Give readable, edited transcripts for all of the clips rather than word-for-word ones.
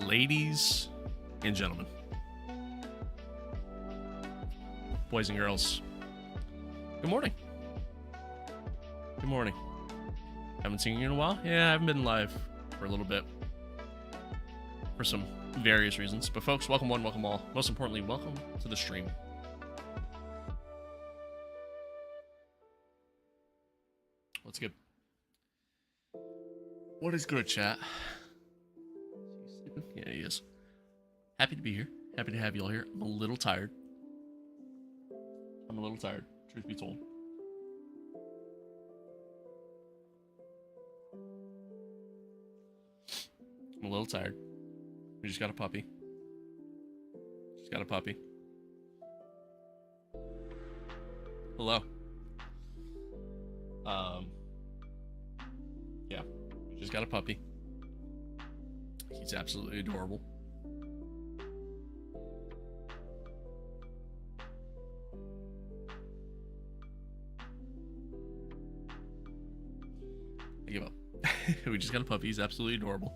Ladies and gentlemen, boys and girls, good morning. Good morning. Haven't seen you in a while? Yeah, I haven't been live for a little bit for some various reasons. But folks, welcome one, welcome all. Most importantly, welcome to the stream. What's good? What is good, chat? Yeah, he is. Happy to be here. Happy to have you all here. I'm a little tired. Truth be told. I'm a little tired. We just got a puppy. Hello. Yeah. We just got a puppy. He's absolutely adorable. I give up. We just got a puppy. He's absolutely adorable.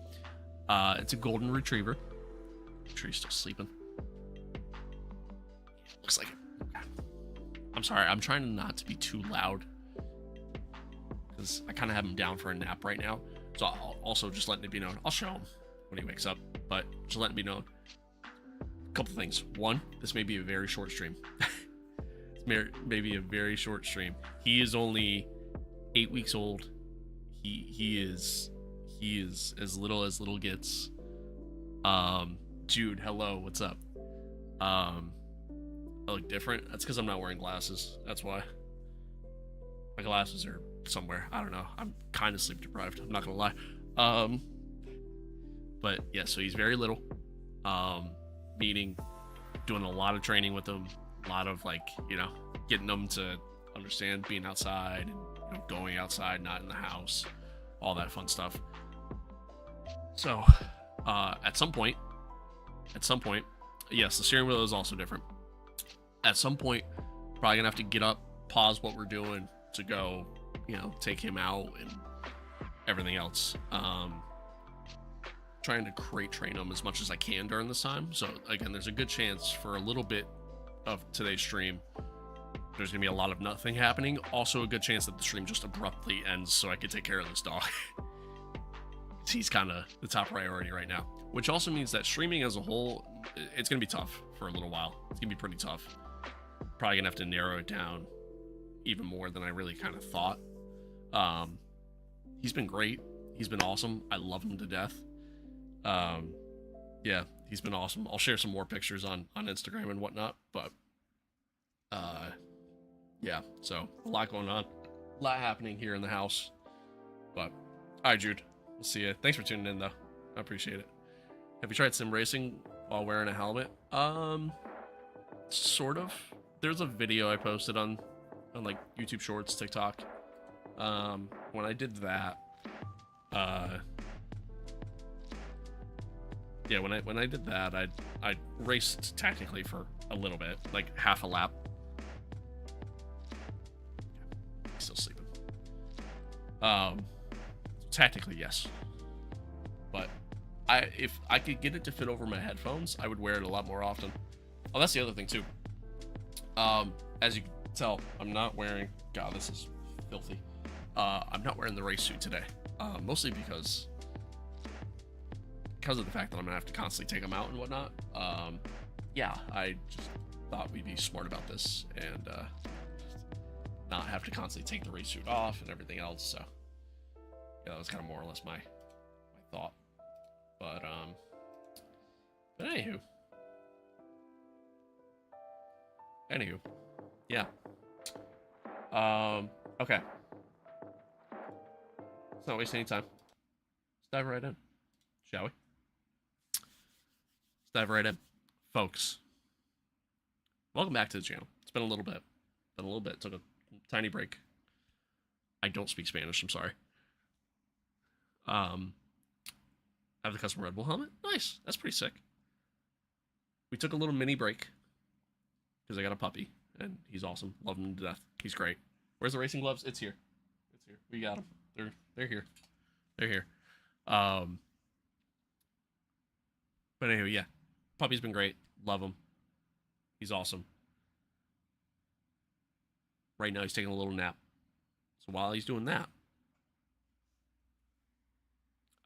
It's a golden retriever. Make sure he's still sleeping. Looks like it. I'm sorry. I'm trying not to be too loud because I kind of have him down for a nap right now. So I'll also just letting it be known. I'll show him when he wakes up, but just letting it be known. A couple things. One, this may be a very short stream. It's maybe a very short stream. He is only 8 weeks old. He is as little gets. Jude, hello, what's up? I look different. That's because I'm not wearing glasses. That's why. My glasses are somewhere. I don't know. I'm kind of sleep deprived. I'm not gonna lie. But yeah, so he's very little. Meaning doing a lot of training with him, a lot of getting them to understand being outside and going outside, not in the house, all that fun stuff. So at some point, yes, the steering wheel is also different. At some point, probably gonna have to get up, pause what we're doing to go, take him out and everything else. Trying to crate train him as much as I can during this time. So again, there's a good chance for a little bit of today's stream there's gonna be a lot of nothing happening. Also a good chance that the stream just abruptly ends so I can take care of this dog. He's kind of the top priority right now, which also means that streaming as a whole, it's gonna be tough for a little while. It's gonna be pretty tough. Probably gonna have to narrow it down even more than I really kind of thought. He's been great. He's been awesome. I love him to death. Yeah, he's been awesome. I'll share some more pictures on Instagram and whatnot, but yeah, so a lot going on, a lot happening here in the house. But all right, Jude, we'll see you. Thanks for tuning in though. I appreciate it. Have you tried sim racing while wearing a helmet? Sort of. There's a video I posted on like YouTube Shorts, TikTok. When I did that, yeah, when I did that, I raced technically for a little bit, like half a lap. He's still sleeping. Technically yes, but if I could get it to fit over my headphones, I would wear it a lot more often. Oh, that's the other thing too. As you can tell, I'm not wearing. God, this is filthy. I'm not wearing the race suit today, mostly because of the fact that I'm gonna have to constantly take them out and whatnot. Yeah, I just thought we'd be smart about this and not have to constantly take the race suit off and everything else. So yeah, that was kind of more or less my thought. But anywho, yeah. Okay. Let's not waste any time. Let's dive right in, shall we? Let's dive right in, folks. Welcome back to the channel. It's been a little bit. Took a tiny break. I don't speak Spanish. I'm sorry. I have the custom Red Bull helmet. Nice. That's pretty sick. We took a little mini break because I got a puppy and he's awesome. Love him to death. He's great. Where's the racing gloves? It's here. We got them. They're here. But anyway, yeah, puppy's been great. Love him. He's awesome. Right now, he's taking a little nap. So while he's doing that,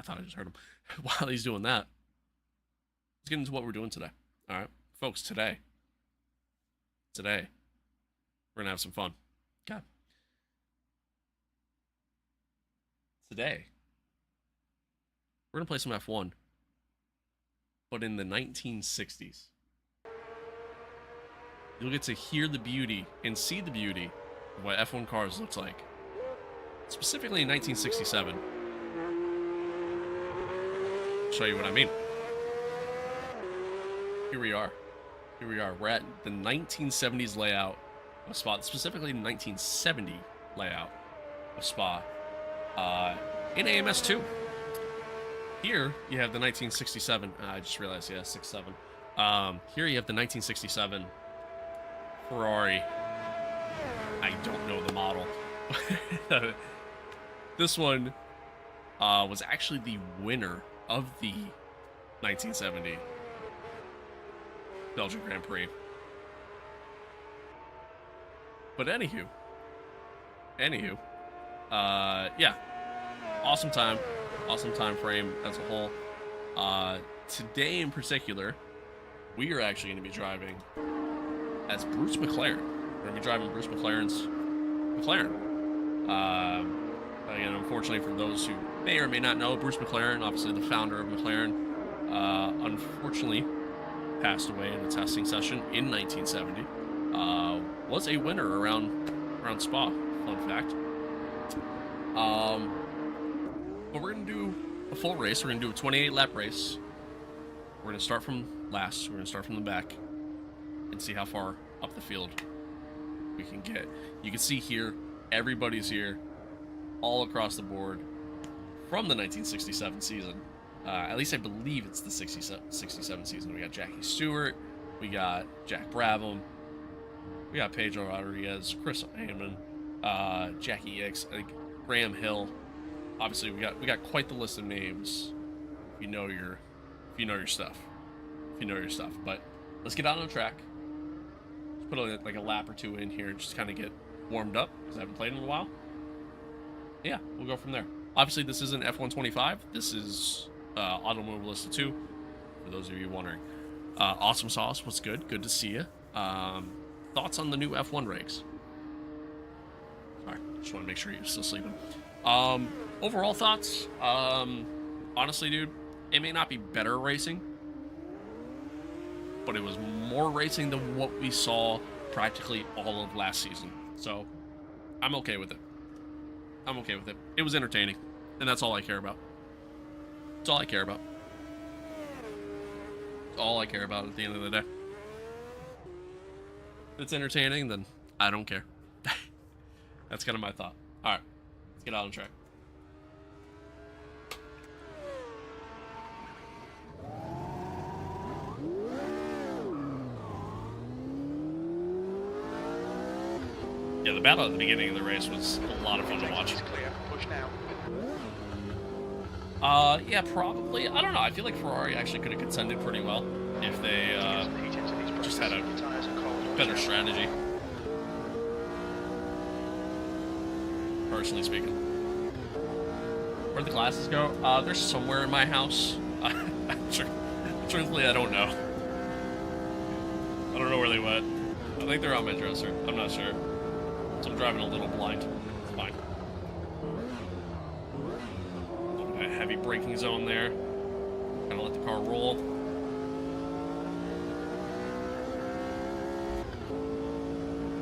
I thought I just heard him. While he's doing that, let's get into what we're doing today. All right, folks, today, we're gonna have some fun. Okay. Today, we're gonna play some F1, but in the 1960s. You'll get to hear the beauty and see the beauty of what F1 cars looks like. Specifically in 1967. I'll show you what I mean. Here we are. We're at the 1970s layout of Spa, specifically the 1970 layout of Spa, in Ams2. Here you have the 1967. I just realized, yeah, 67. Here you have the 1967 Ferrari. I don't know the model. This one was actually the winner of the 1970 Belgian Grand Prix. But anywho, yeah, awesome time frame as a whole. Today in particular, we are actually going to be driving as Bruce McLaren. We're going to be driving Bruce McLaren's McLaren. Again, unfortunately, for those who may or may not know, Bruce McLaren, obviously the founder of McLaren, unfortunately passed away in a testing session in 1970. Was a winner around Spa. Fun fact. But we're gonna do a full race. We're gonna do a 28 lap race. We're gonna start from last. We're gonna start from the back and see how far up the field we can get. You can see here, everybody's here, all across the board from the 1967 season. At least I believe it's the 67 season. We got Jackie Stewart, we got Jack Brabham, we got Pedro Rodriguez, Chris Amon, Jackie Ickx, I think Graham Hill. Obviously, we got quite the list of names. If you know your stuff. But let's get out on the track. Let's put like a lap or two in here, just kind of get warmed up because I haven't played in a while. Yeah, we'll go from there. Obviously, this isn't F125. This is Automobilista 2, for those of you wondering. Awesome Sauce, what's good? Good to see you. Thoughts on the new F1 rigs? Sorry, just want to make sure you're still sleeping. Overall thoughts? Honestly, dude, it may not be better racing, but it was more racing than what we saw practically all of last season. So, I'm okay with it. It was entertaining, and that's all I care about. That's all I care about. It's all I care about at the end of the day. If it's entertaining, then I don't care. That's kind of my thought. All right, let's get out on track. Yeah, the battle at the beginning of the race was a lot of fun to watch. Yeah, probably. I don't know. I feel like Ferrari actually could have contended pretty well if they just had a better strategy. Personally speaking. Where'd the glasses go? They're somewhere in my house. Truthfully, I don't know. I don't know where they went. I think they're on my dresser. I'm not sure. So I'm driving a little blind. It's fine. A heavy braking zone there. Gonna let the car roll.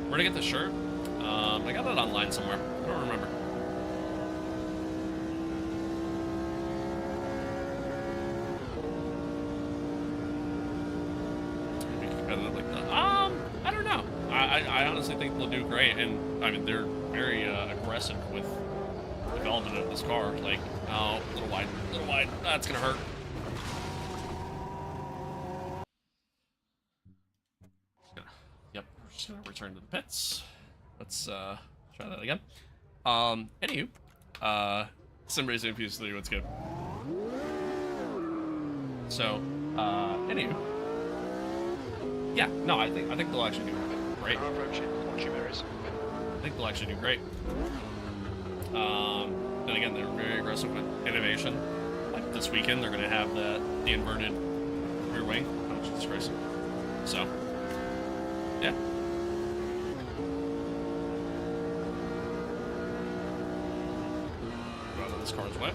Where'd I get the shirt? I got it online somewhere. I don't remember. I don't know. I honestly think they'll do great, and I mean they're very aggressive with development of this car. Like, oh, a little wide. That's gonna hurt. Yep, we're just gonna return to the pits. Let's try that again. Anywho, Sim Racing PS3, what's good? So, Anywho, yeah, no, I think they'll actually do great. I think they'll actually do great. And again, they're very aggressive with innovation. Like this weekend, they're gonna have the inverted rear wing. Oh, Jesus Christ! So, yeah. Well, this car's wet.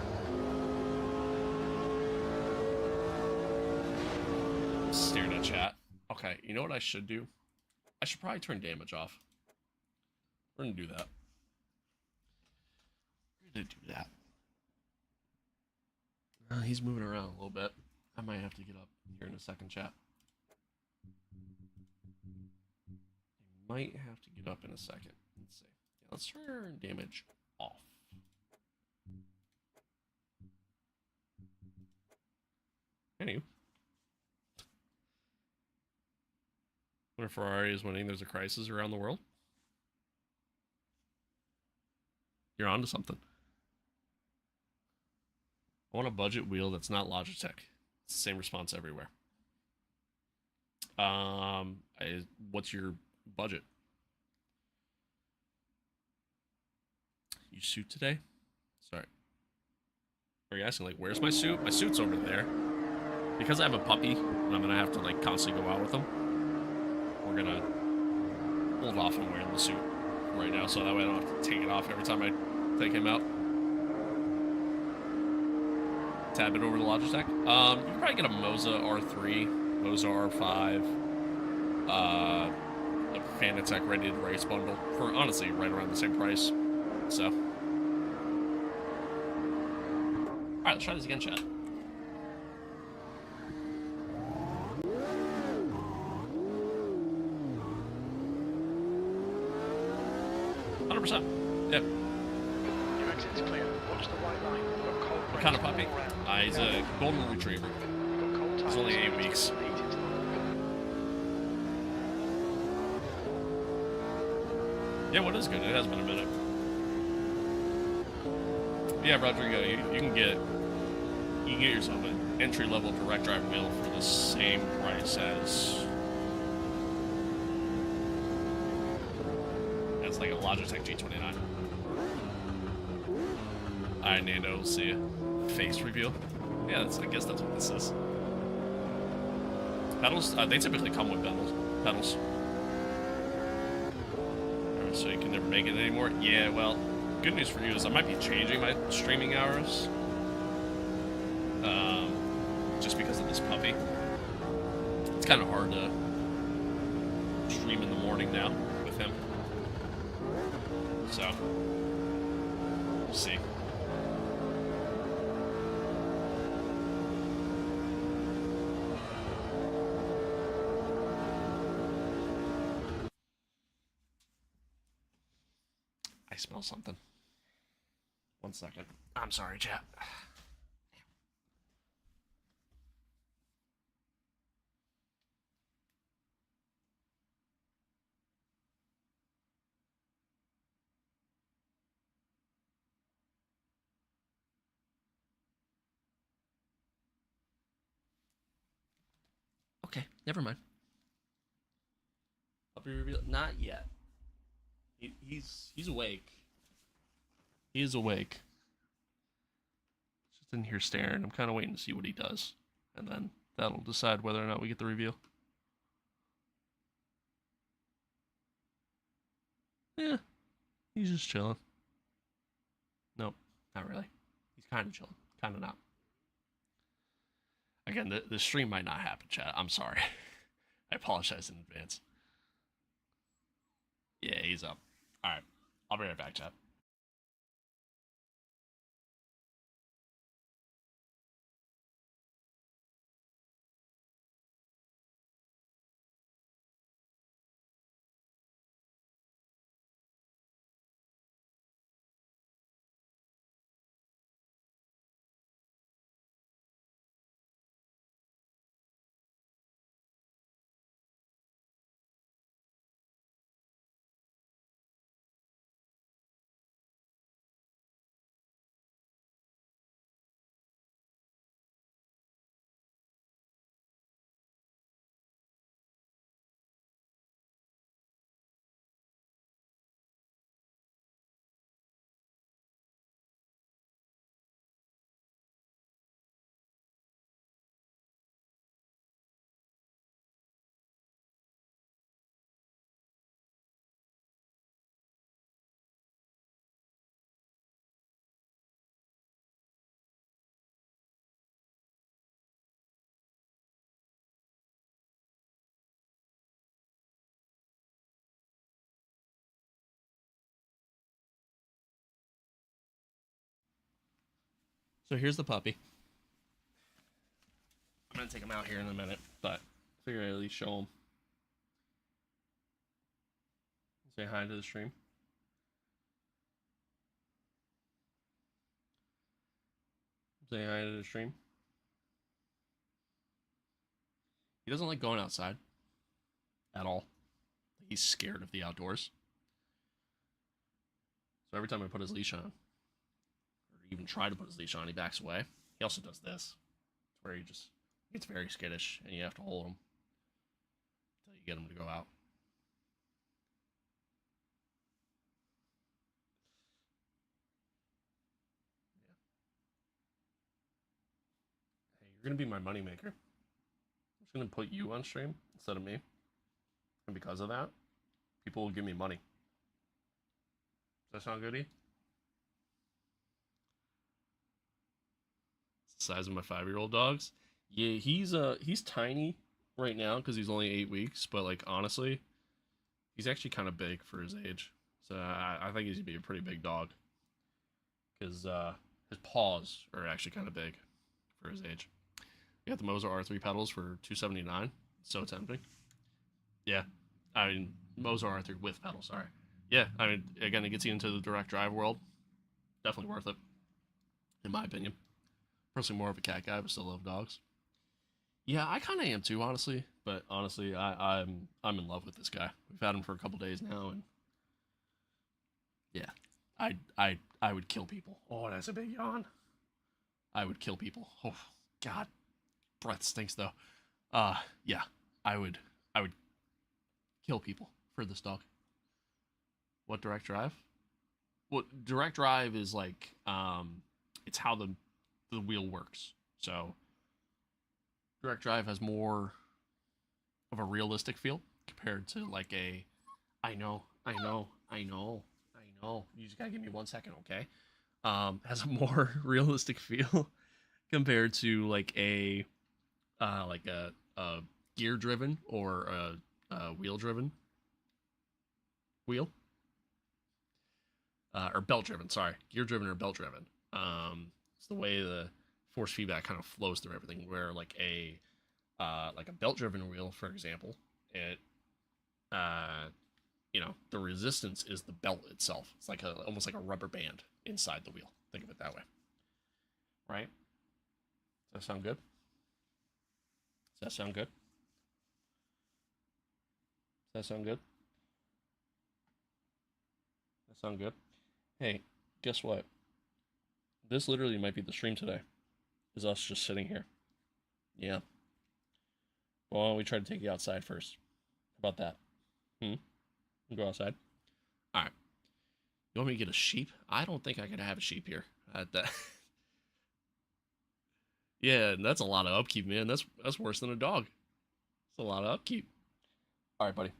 Staring at chat. Okay, you know what I should do? I should probably turn damage off. We're gonna do that. We're gonna do that. He's moving around a little bit. I might have to get up here in a second, chat. I might have to get up in a second. Let's see. Yeah, let's turn damage off. Anyway. When a Ferrari is winning, there's a crisis around the world. You're onto something. I want a budget wheel that's not Logitech. It's the same response everywhere. What's your budget? You suit today? Sorry. Are you asking, like, where's my suit? My suit's over there. Because I have a puppy, and I'm gonna have to, like, constantly go out with him, we're gonna hold off on wearing the suit right now, so that way I don't have to take it off every time I take him out. Tab it over to Logitech. You can probably get a Moza R3, Moza R5, a Fanatec Ready to Race bundle for honestly right around the same price. So, all right, let's try this again, chat. Yep. Your exit's clear. Watch the white line. What kind of puppy? He's a golden retriever. He's only 8 weeks. Yeah, what is good? It has been a minute. Yeah, Rodrigo, you can get yourself an entry-level direct drive wheel for the same price as like a Logitech G29. Alright, Nando, we'll see you. Face reveal. Yeah, I guess that's what this is. Pedals, they typically come with pedals. Alright, so you can never make it anymore? Yeah, well, good news for you is I might be changing my streaming hours. Just because of this puppy. It's kind of hard to stream in the morning now with him. So, we'll see. I smell something. 1 second. I'm sorry, chat. Okay, never mind. Puppy reveal? Not yet. He's awake. He is awake. Just in here staring. I'm kind of waiting to see what he does, and then that'll decide whether or not we get the reveal. Yeah, he's just chilling. Nope, not really. He's kind of chilling, kind of not. Again, the stream might not happen, chat. I'm sorry. I apologize in advance. Yeah, he's up. All right, I'll be right back, chat. So here's the puppy. I'm gonna take him out here in a minute, but I figure I'd at least show him. Say hi to the stream. Say hi to the stream. He doesn't like going outside at all. He's scared of the outdoors. So every time I put his leash on, or even try to put his leash on, he backs away. He also does this. It's where he just gets very skittish, and you have to hold him until you get him to go out. Yeah. Hey, you're gonna be my moneymaker. I'm just gonna put you on stream instead of me, and because of that, people will give me money. Does that sound good? Size of my 5-year-old dogs. Yeah, he's tiny right now because he's only 8 weeks. But like honestly, he's actually kind of big for his age. So I think he's gonna be a pretty big dog because his paws are actually kind of big for his age. We got the Moser R3 pedals for $279. So tempting. Yeah, I mean Moser R3 with pedals. Sorry. Yeah, I mean again, it gets you into the direct drive world. Definitely worth it, in my opinion. Personally, more of a cat guy, but still love dogs. Yeah, I kind of am too, honestly. But honestly, I'm in love with this guy. We've had him for a couple days now, and yeah, I would kill people. Oh, that's a big yawn. I would kill people. Oh God, breath stinks though. Yeah, I would kill people for this dog. What direct drive? What direct drive is like? It's how the wheel works. So direct drive has more of a realistic feel compared to like a I know. You just gotta give me 1 second, okay? Has a more realistic feel compared to like a gear driven or a wheel driven wheel or belt driven. Sorry, gear driven or belt driven. It's the way the force feedback kind of flows through everything. Where like a belt driven wheel, for example, it uh, the resistance is the belt itself. It's like almost like a rubber band inside the wheel. Think of it that way, right? Does that sound good? Does that sound good? Does that sound good? Does that sound good? Hey, guess what? This literally might be the stream today. Is us just sitting here. Yeah. Well, why don't we try to take you outside first? How about that? Hmm. We'll go outside. All right. You want me to get a sheep? I don't think I can have a sheep here. That. Yeah, that's a lot of upkeep, man. That's worse than a dog. It's a lot of upkeep. All right, buddy.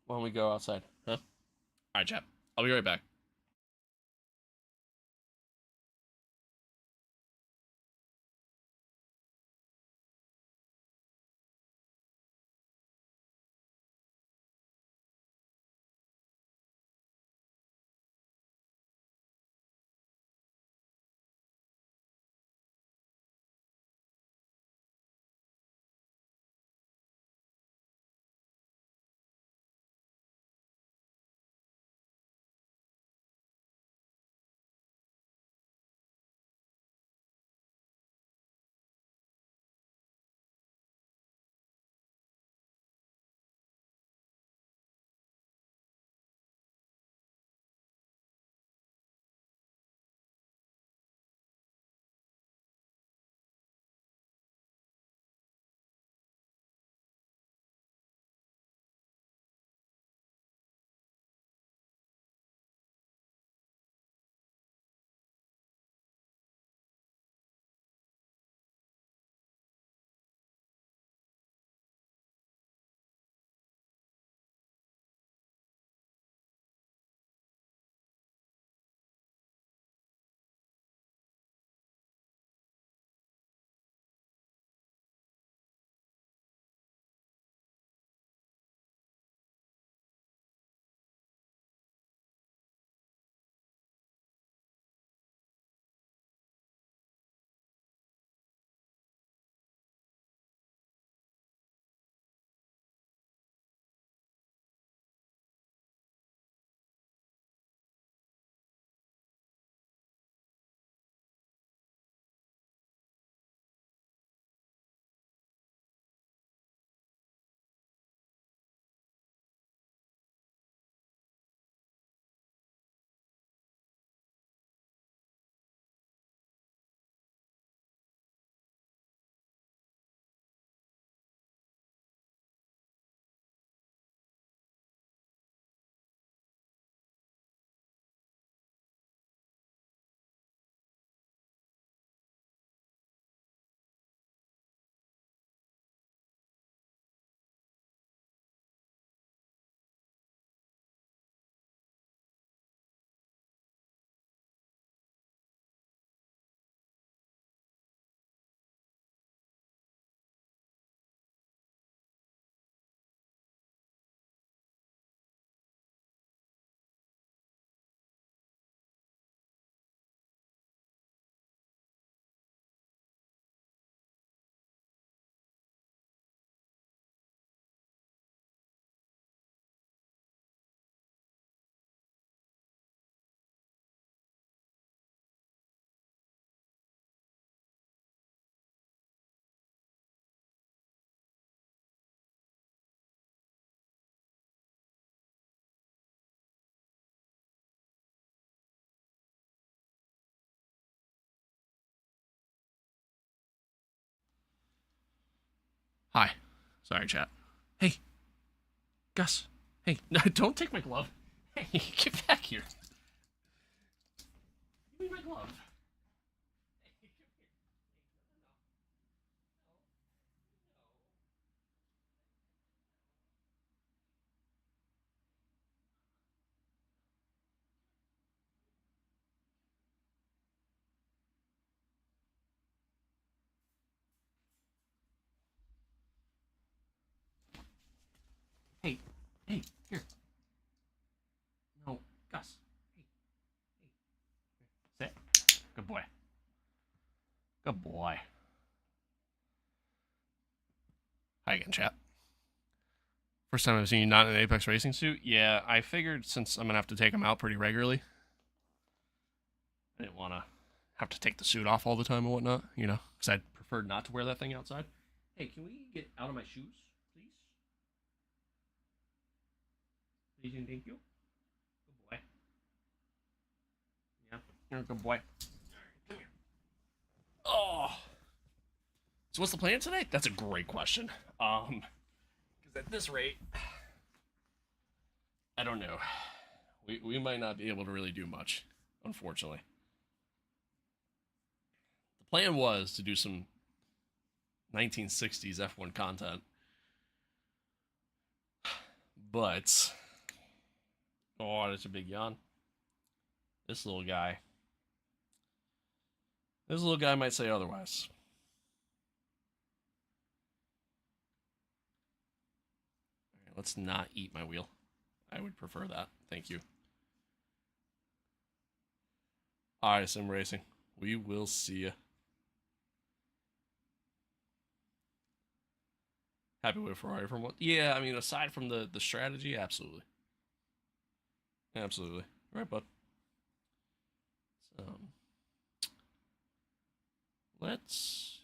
Why don't we go outside? Huh? All right, chap. I'll be right back. Sorry, chat. Hey, Gus. Hey, no, don't take my glove. Hey, get back here. Give me my glove. Hey, hey, here. No, Gus. Hey, sit. Good boy. Good boy. Hi again, chat. First time I've seen you not in an Apex Racing suit. Yeah, I figured since I'm gonna have to take him out pretty regularly, I didn't want to have to take the suit off all the time and whatnot, you know, because I'd prefer not to wear that thing outside. Hey, can we get out of my shoes, please? Please and thank you. Good boy. Yeah, you're a good boy. Come here. Oh. So what's the plan tonight? That's a great question. Because at this rate, I don't know. We might not be able to really do much, unfortunately. The plan was to do some 1960s F1 content, but oh, that's a big yawn. This little guy might say otherwise. All right, let's not eat my wheel. I would prefer that. Thank you. All right, Sim Racing. We will see ya. Happy with Ferrari from what? Yeah, I mean, aside from the strategy, absolutely. Absolutely. Right, bud. So, let's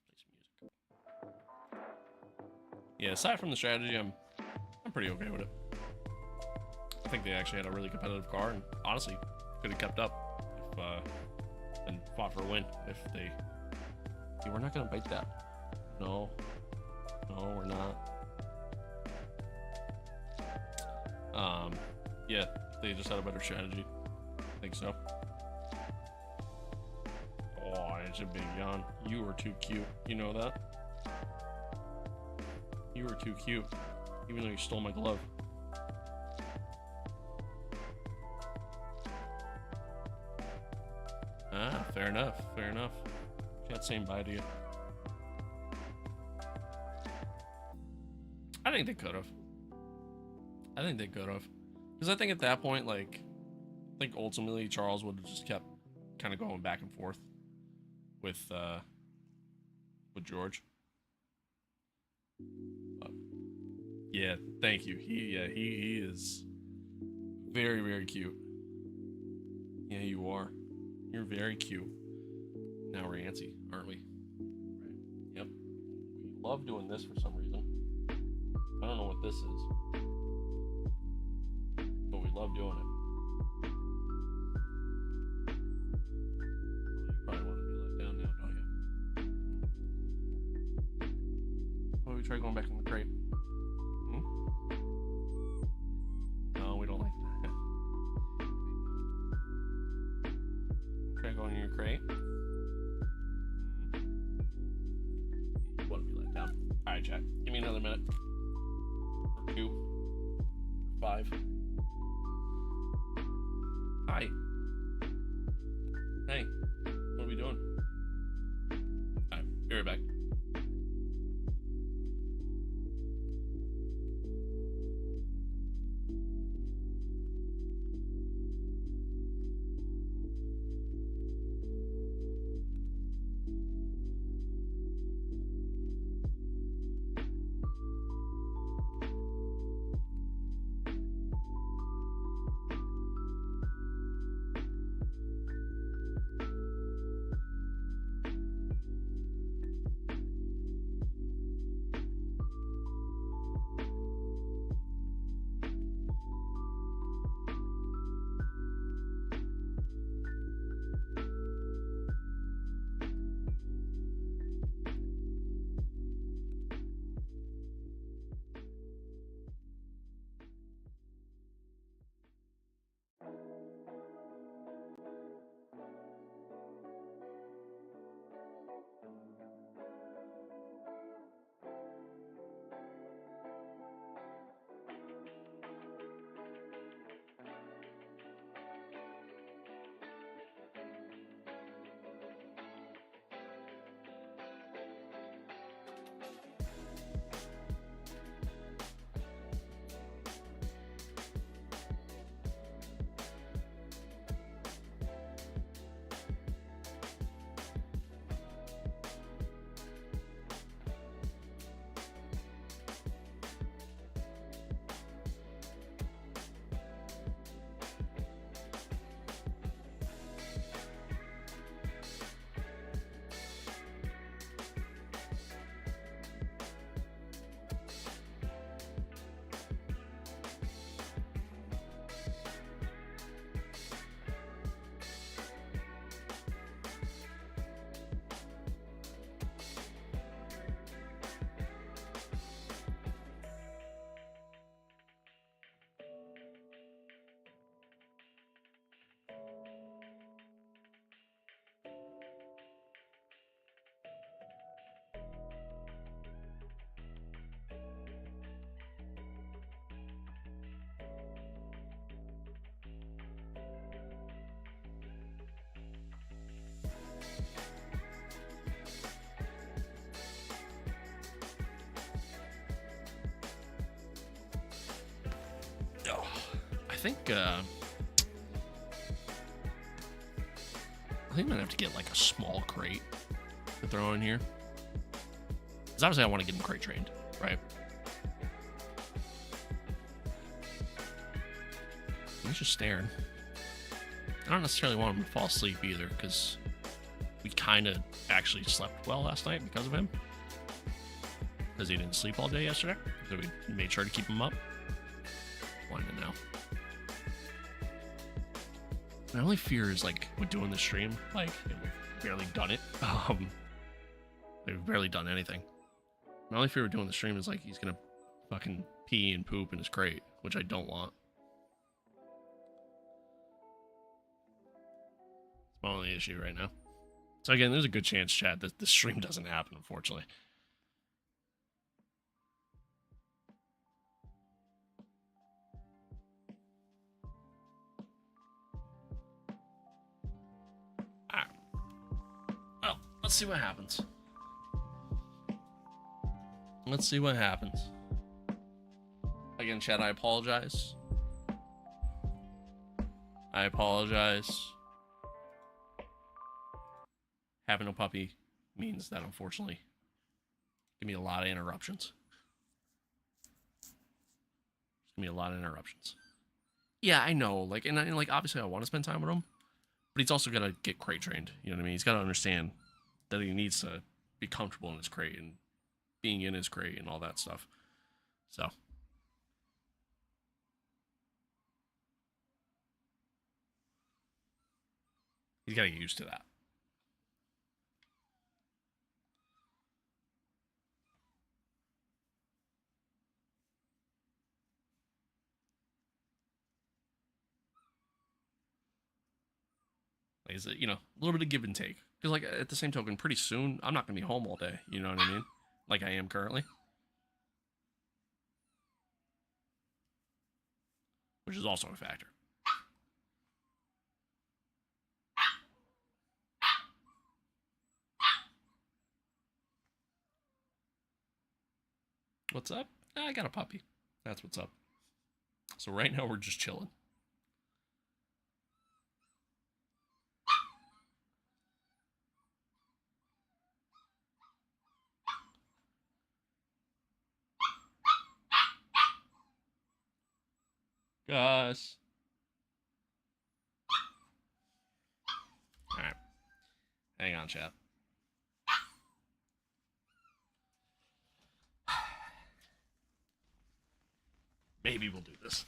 play some music. Yeah, aside from the strategy, I'm pretty okay with it. I think they actually had a really competitive car, and honestly, could have kept up if and fought for a win if they. Yeah, we're not gonna bite that. No, we're not. Yeah, they just had a better strategy. I think so. Oh, it's a big yawn. You were too cute. You know that? You were too cute. Even though you stole my glove. Ah, fair enough. Fair enough. Chat saying bye to you. I think they could have. Because I think at that point, like, I think ultimately Charles would have just kept kind of going back and forth with George. Yeah, thank you. He is very, very cute. Yeah, you are. You're very cute. Now we're antsy, aren't we? Right. Yep. We love doing this for some reason. I don't know what this is, but we love doing it. You probably want to be let down now, don't you? Why don't we try going back in the crate? No, we don't like that. Try going in your crate. You want to be let down. Alright, Jack. Give me another minute. Or 2. 5. Hi. Hey. What are we doing? Alright, be right back. I'm gonna have to get like a small crate to throw in here. Because obviously I want to get him crate trained, right? He's just staring. I don't necessarily want him to fall asleep either, because we kind of actually slept well last night because of him. Because he didn't sleep all day yesterday. So we made sure to keep him up. Wanting to know. My only fear is, like, with doing the stream, like, we've barely done it. We've barely done anything. My only fear with doing the stream is, like, he's gonna fucking pee and poop in his crate, which I don't want. It's my only issue right now. So again, there's a good chance, chat, that the stream doesn't happen, unfortunately. Alright. Well, let's see what happens. Let's see what happens. Again, chat, I apologize. I apologize. Having a puppy means that, unfortunately, give me a lot of interruptions. Give me a lot of interruptions. Yeah, I know. Like, and like, obviously, I want to spend time with him, but he's also got to get crate trained. You know what I mean? He's got to understand that he needs to be comfortable in his crate and being in his crate and all that stuff. So. He's got to get used to that. Is it, you know, a little bit of give and take. Because, like, at the same token, pretty soon, I'm not going to be home all day. You know what I mean? Like I am currently. Which is also a factor. What's up? I got a puppy. That's what's up. So right now, we're just chilling. Gus. Alright. Hang on, chat. Maybe we'll do this.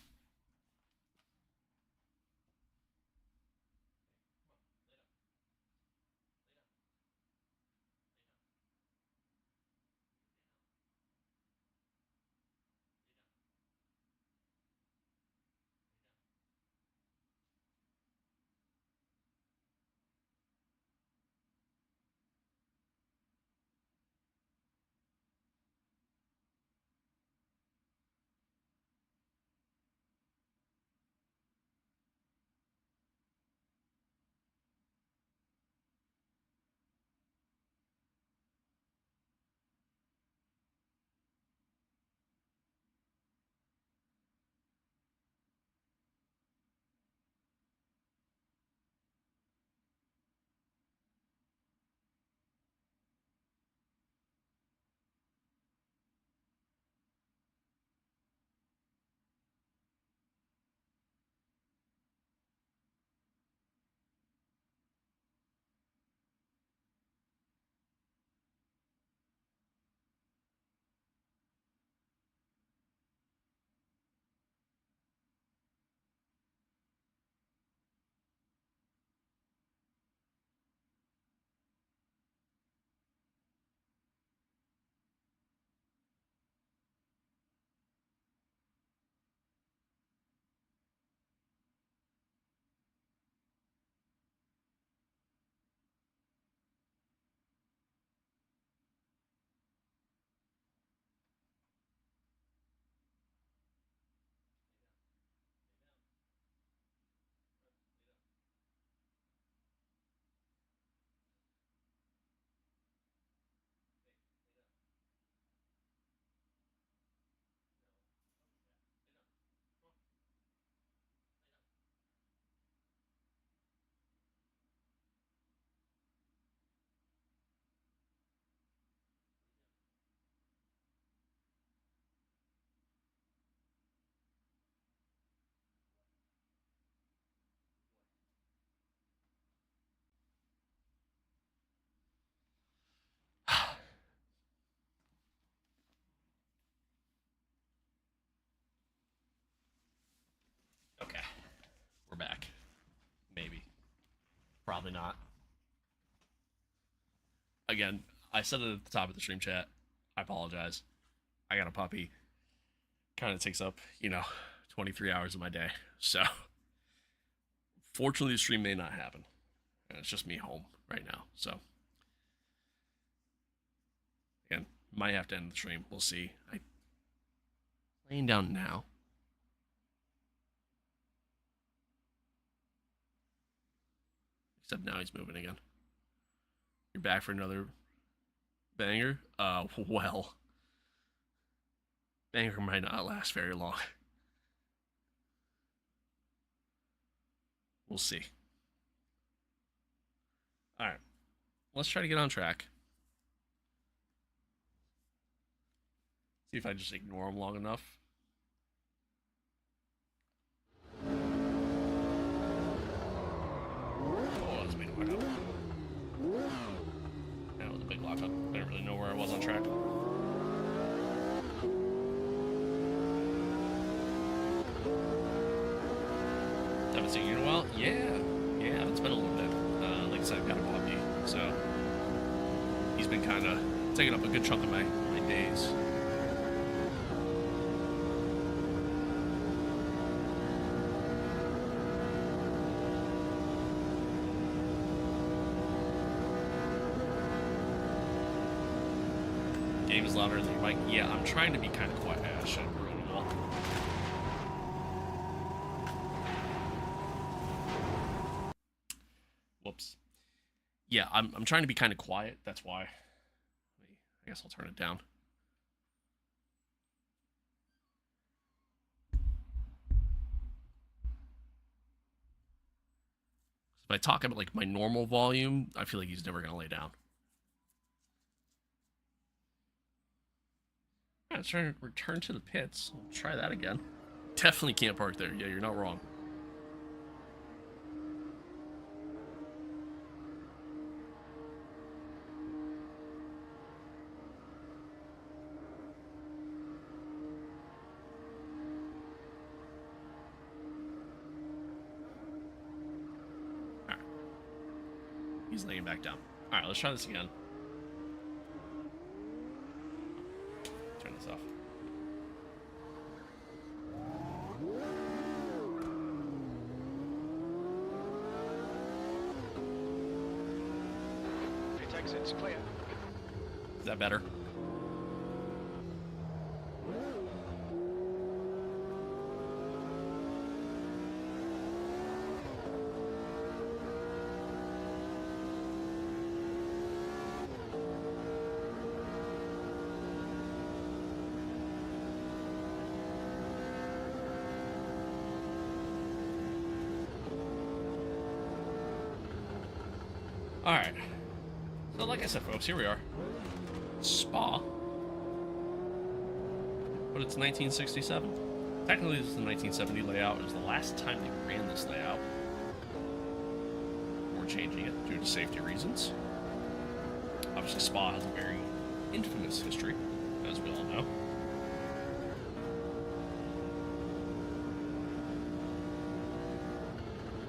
Probably not. Again, I said it at the top of the stream chat. I apologize. I got a puppy. Kind of takes up, 23 hours of my day. So, fortunately, the stream may not happen. And it's just me home right now. So, again, might have to end the stream. We'll see. I'm laying down now. Except now he's moving again. You're back for another banger? Well. Banger might not last very long. We'll see. Alright. Let's try to get on track. See if I just ignore him long enough. Oh, that was a big lockup. That was a big lockup. I didn't really know where I was on track. Haven't seen you in a while? Yeah, it's been a little bit. Like I said, I've got a puppy, so he's been kind of taking up a good chunk of my days. Game is louder than your mic. Yeah, I'm trying to be kind of quiet. I should have ruined it all. Whoops. Yeah, I'm trying to be kind of quiet. That's why. I guess I'll turn it down. If I talk about like my normal volume, I feel like he's never gonna lay down. Alright, let's try to return to the pits. I'll try that again. Definitely can't park there. Yeah, you're not wrong. He's laying back down. Alright, let's try this again. Turn this off. Pit exit's clear. Is that better? Alright. So like I said, folks, here we are. Spa. But it's 1967. Technically, this is the 1970 layout. It was the last time they ran this layout. We're changing it due to safety reasons. Obviously, Spa has a very infamous history, as we all know.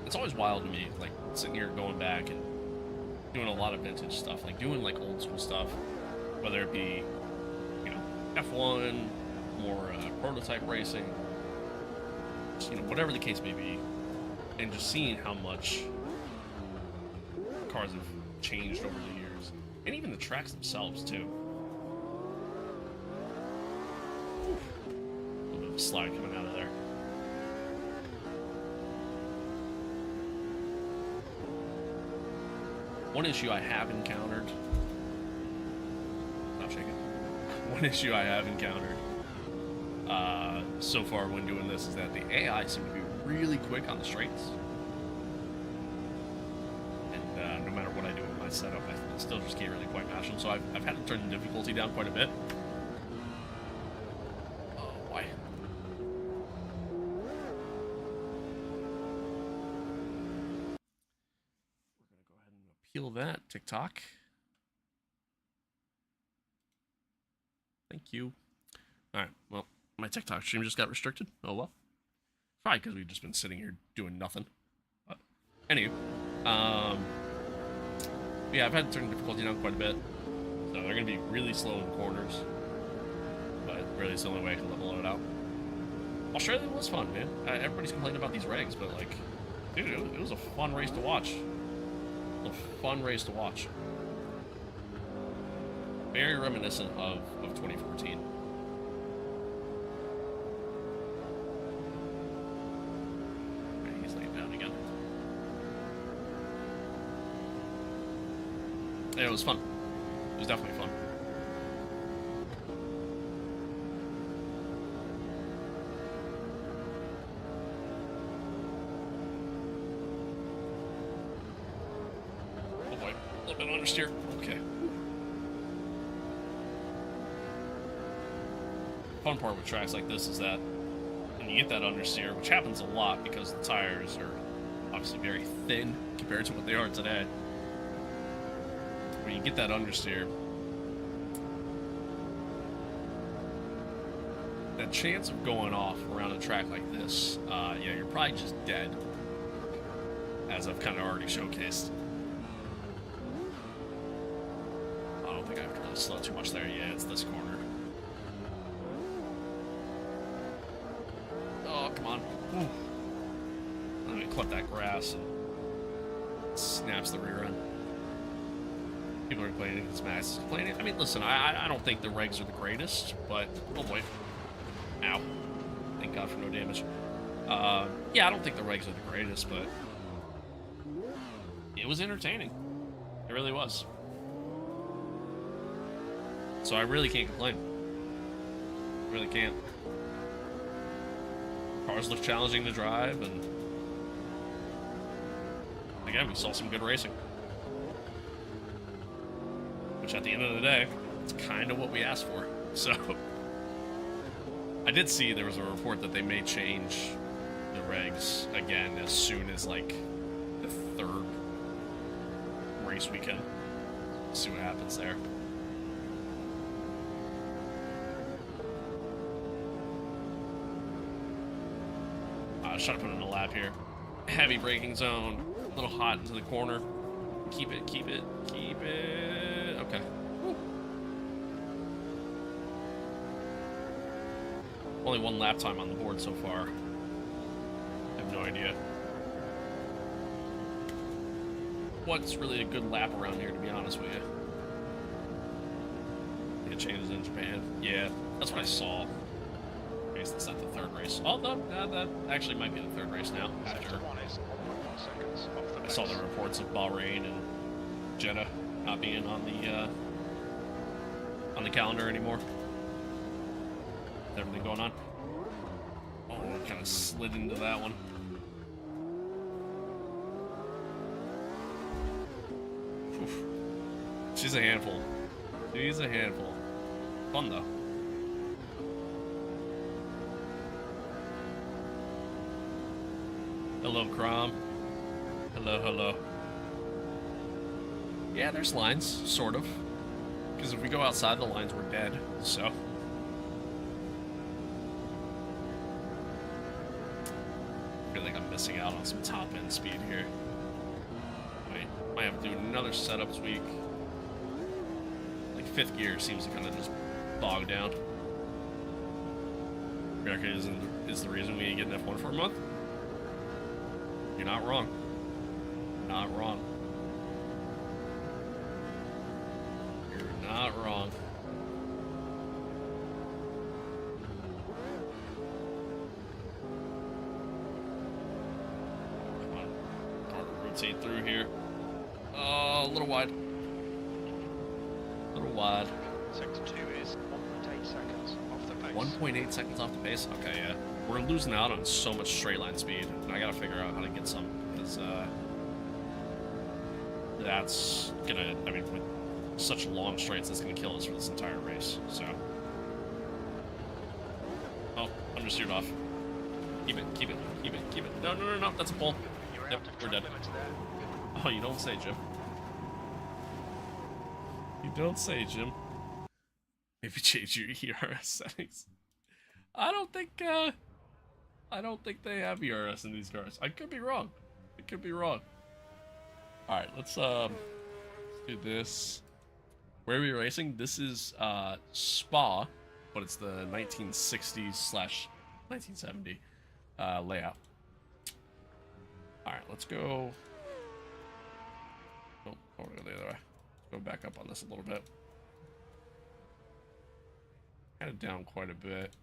It's always wild to me, like, sitting here going back and doing a lot of vintage stuff, like doing like old school stuff, whether it be, F1, more prototype racing, just, whatever the case may be, and just seeing how much cars have changed over the years, and even the tracks themselves too. Oof. A little bit of a slide coming out of there. One issue I have encountered. Stop shaking. One issue I have encountered so far when doing this is that the AI seem to be really quick on the straights. And no matter what I do with my setup, I still just can't really quite match them. So I've had to turn the difficulty down quite a bit. Oh, why? Peel that, TikTok. Thank you. Alright, well, my TikTok stream just got restricted. Oh well. Probably because we've just been sitting here doing nothing. But, anyway. Um, yeah, I've had to turn difficulty down quite a bit. So they're going to be really slow in corners. But really, it's the only way I can level it out. Australia was fun, man. Everybody's complaining about these regs, but like, dude, it was a fun race to watch. A fun race to watch. Very reminiscent of 2014. Okay, he's laying down again. Yeah, it was fun. It was definitely fun. Oh boy, a little bit understeer. Okay. Fun part with tracks like this is that when you get that understeer, which happens a lot because the tires are obviously very thin compared to what they are today. When you get that understeer, the chance of going off around a track like this, yeah, you're probably just dead, as I've kind of already showcased. I don't think I have to really slow too much there. Yeah, it's this corner. Oh, come on. Ooh. Let me clip that grass and snaps the rear end. People are complaining, it's Max is complaining. I mean, listen, I don't think the regs are the greatest, but oh boy. Ow. Thank God for no damage. Yeah, I don't think the regs are the greatest, but it was entertaining. It really was. So I really can't complain. Really can't. Cars look challenging to drive, and again, we saw some good racing. Which at the end of the day, it's kind of what we asked for. So I did see there was a report that they may change the regs again as soon as like the third race weekend. See what happens there. Trying to put in a lap here. Heavy braking zone. A little hot into the corner. Keep it, keep it, keep it. Okay. Woo. Only one lap time on the board so far. I have no idea what's really a good lap around here, to be honest with you. It changes in Japan. Yeah, that's what I saw. I guess that's not the third race. Although, that actually might be the third race now. After I saw the reports of Bahrain and Jeddah not being on the calendar anymore. With everything going on. Oh, I kind of slid into that one. Oof. She's a handful. She's a handful. Fun though. Hello, Crom. Hello, hello. Yeah, there's lines, sort of. Because if we go outside the lines, we're dead, so. I feel like I'm missing out on some top end speed here. Might have to do another setup tweak. Like fifth gear seems to kind of just bog down. America is the reason we ain't getting F1 for a month. You're not wrong. Not wrong. You're not wrong. Come on. Hard to rotate through here. Oh, a little wide. A little wide. Sector 2 is 1.8 seconds off the pace. 1.8 seconds off the pace? Okay, yeah. We're losing out on so much straight line speed, and I gotta figure out how to get some, because, that's gonna, I mean, with such long straights, that's gonna kill us for this entire race, so. Oh, I'm just steered off. Keep it, keep it, keep it, keep it. No, no, no, no, that's a pull. Yep, we're dead. Oh, you don't say, Jim. You don't say, Jim. Maybe change your ERS settings. I don't think they have ERS in these cars. I could be wrong. I could be wrong. All right, let's do this. Where are we racing? This is Spa, but it's the 1960s slash 1970 layout. All right, let's go. Nope, I want to go the other way. Let's go back up on this a little bit. Kind of down quite a bit.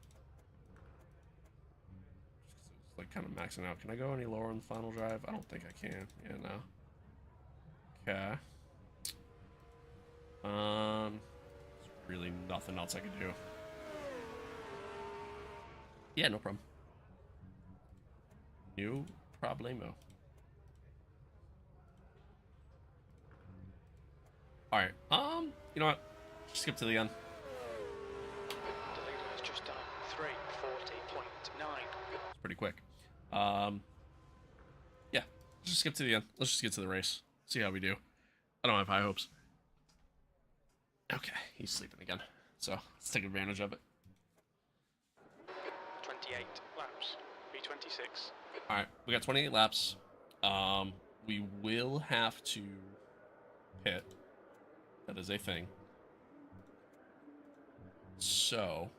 It's like kind of maxing out. Can I go any lower on the final drive? I don't think I can. Yeah, no. Okay. There's really nothing else I can do. Yeah, no problem. No problemo. Alright, you know what? Skip to the end. The leader has just done 3:40.9. It's pretty quick. Yeah, just skip to the end. Let's just get to the race. See how we do. I don't have high hopes. Okay, he's sleeping again. So, let's take advantage of it. 28 laps. B26. Alright, we got 28 laps. We will have to pit. That is a thing. So,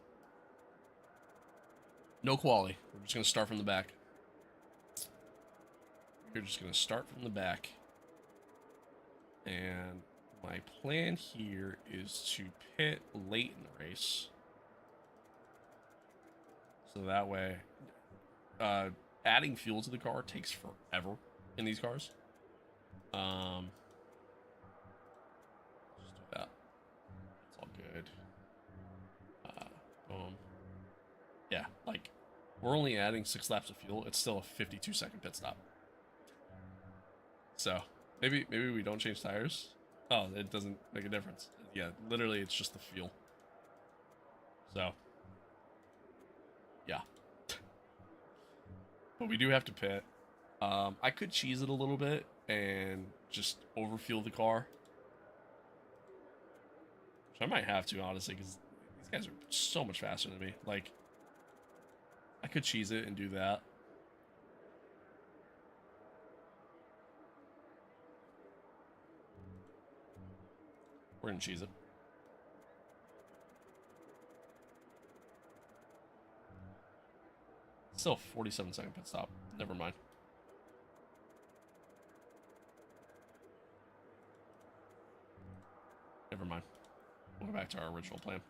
no quali. We're just going to start from the back. We're just going to start from the back. And my plan here is to pit late in the race. So that way, adding fuel to the car takes forever in these cars. Just do that. It's all good. Boom. Yeah, like, we're only adding 6 laps of fuel. It's still a 52-second pit stop. So, maybe we don't change tires. Oh, it doesn't make a difference. Yeah, literally, it's just the fuel. So, yeah. But we do have to pit. I could cheese it a little bit and just overfuel the car. Which I might have to, honestly, because these guys are so much faster than me. Like, I could cheese it and do that. We're gonna cheese it. Still 47-second pit stop. Never mind. Never mind. We'll go back to our original plan.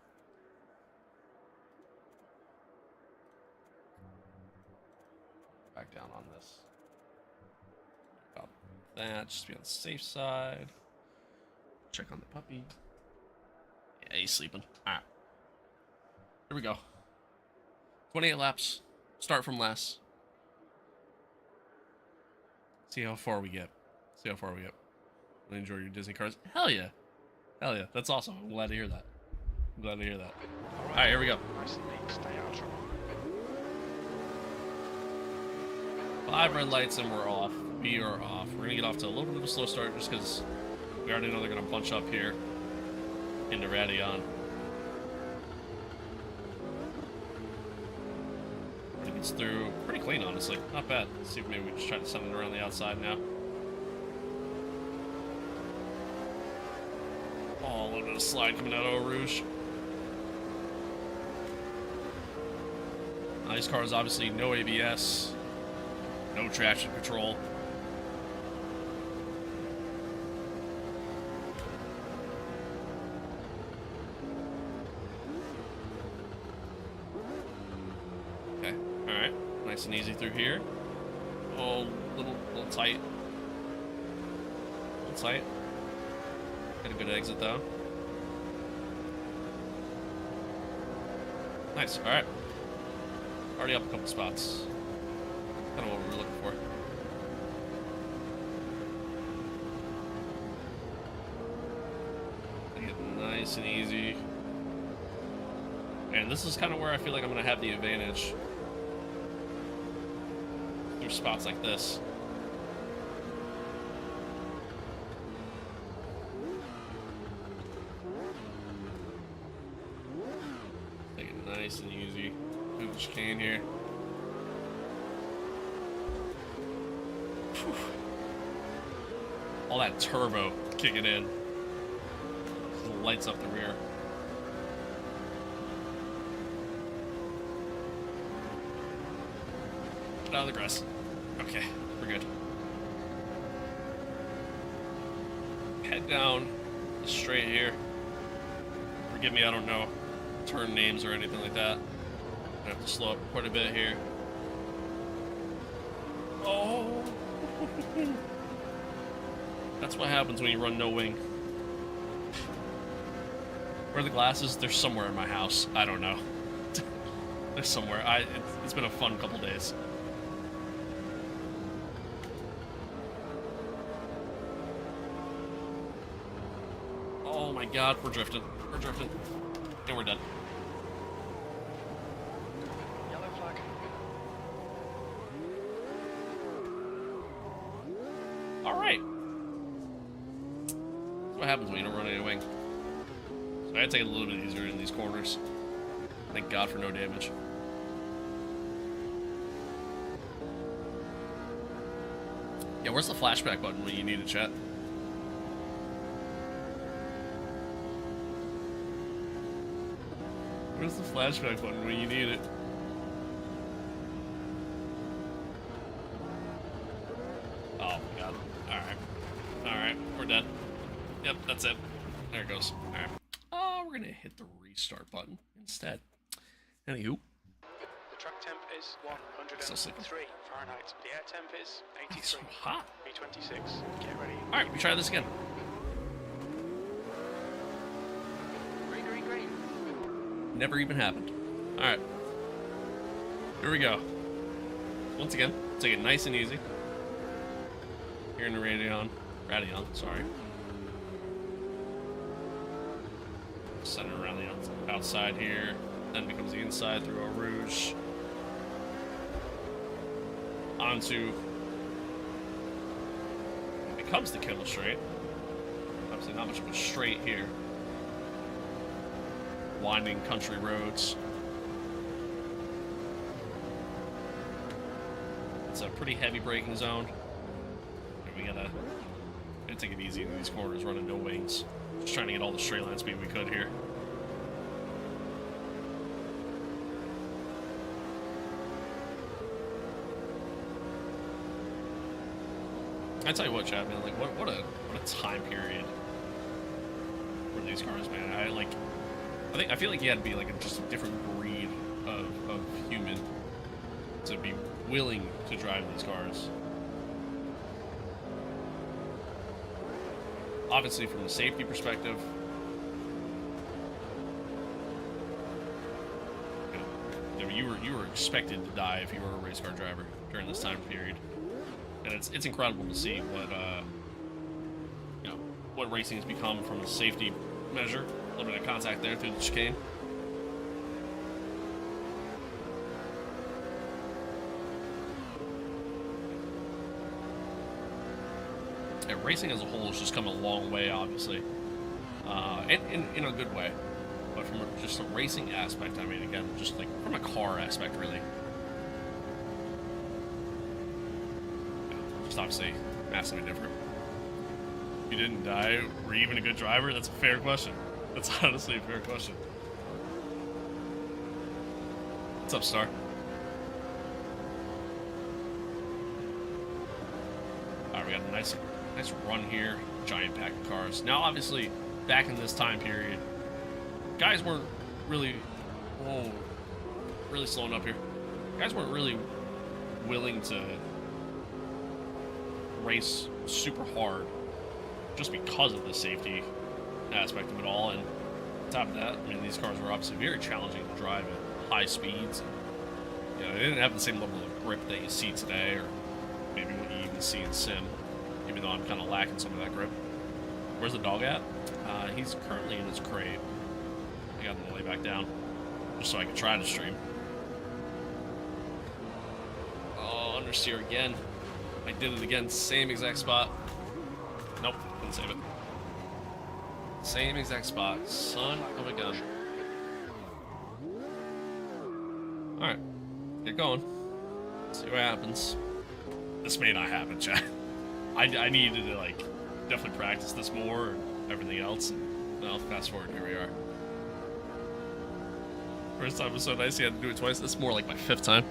Back down on this. About that, just to be on the safe side. Check on the puppy. Yeah, he's sleeping. Alright. Here we go. 28 laps. Start from last. See how far we get. See how far we get. Enjoy your Disney cars. Hell yeah. Hell yeah. That's awesome. I'm glad to hear that. I'm glad to hear that. Alright, here we go. Nice and neat. Stay out of trouble. 5 red lights and we're off. We are off. We're gonna get off to a little bit of a slow start just because we already know they're gonna bunch up here into Radion. I think it's through pretty clean, honestly. Not bad. Let's see if maybe we just try to send it around the outside now. Oh, a little bit of slide coming out of Eau Rouge. These cars obviously no ABS, no traction control. Okay, alright. Nice and easy through here. Oh, little tight. A little tight. Got a good exit though. Nice, alright. Already up a couple spots. Kind of what we were looking for. Take it nice and easy. And this is kind of where I feel like I'm going to have the advantage. Through spots like this. Take it nice and easy. Do what you can here. Whew. all that turbo kicking in. It lights up the rear. Get out of the grass. Okay, we're good. Head down, straight here. Forgive me, I don't know turn names or anything like that. I have to slow up quite a bit here. Oh! That's what happens when you run no wing. Where are the glasses? They're somewhere in my house. I don't know. They're somewhere. It's been a fun couple days. Oh my god, we're drifting. We're drifting. And we're done. Yellow flag. Alright. That's what happens when you don't run any wing. So I had to take it a little bit easier in these corners. Thank God for no damage. Yeah, where's the flashback button when you need it, chat? Where's the flashback button when you need it? Oh my god. Alright. Alright, we're done. Yep, that's it. There it goes. Alright. We're gonna hit the restart button instead. Anywho. The track temp is 103 Fahrenheit. The air temp is It's so 83. hot. 326. Get ready. Alright, let me try this again. Green, green, green. Never even happened. Alright. Here we go. Once again, take it nice and easy. Here in the Radeon, sorry. Center around the outside here, then becomes the inside through Eau Rouge. Onto, it becomes the Kittle Straight. Obviously not much of a straight here. Winding country roads. It's a pretty heavy braking zone. We gotta take it easy in these corners, running no wings. Just trying to get all the straight line speed we could here. I tell you what, Chad, man, like what a time period for these cars, man. I feel like you had to be like just a different breed of human to be willing to drive these cars. Obviously, from the safety perspective, you were expected to die if you were a race car driver during this time period, and it's incredible to see what racing has become from a safety measure. A little bit of contact there through the chicane. Yeah, racing as a whole has just come a long way, obviously, and in a good way. But from just a racing aspect, I mean, again, just like from a car aspect, really. Just obviously massively different. If you didn't die, were you even a good driver? That's a fair question. That's honestly a fair question. What's up, Star? Alright, we got a nice run here. Giant pack of cars. Now, obviously, back in this time period, guys weren't really... Whoa. Really slowing up here. Guys weren't really willing to race super hard just because of the safety aspect of it all. And on top of that, I mean, these cars were obviously very challenging to drive at high speeds. You know, they didn't have the same level of grip that you see today, or maybe what you even see in Sim, even though I'm kind of lacking some of that grip. Where's the dog at? He's currently in his crate. I got him to lay back down, just so I can try to stream. Oh, understeer again. I did it again, same exact spot. Nope, didn't save it. Same exact spot, son of a gun. Alright, get going. See what happens. This may not happen, chat. I needed to, like, definitely practice this more and everything else. And now fast forward, here we are. First time was so nice, you had to do it twice. This is more like my 5th time.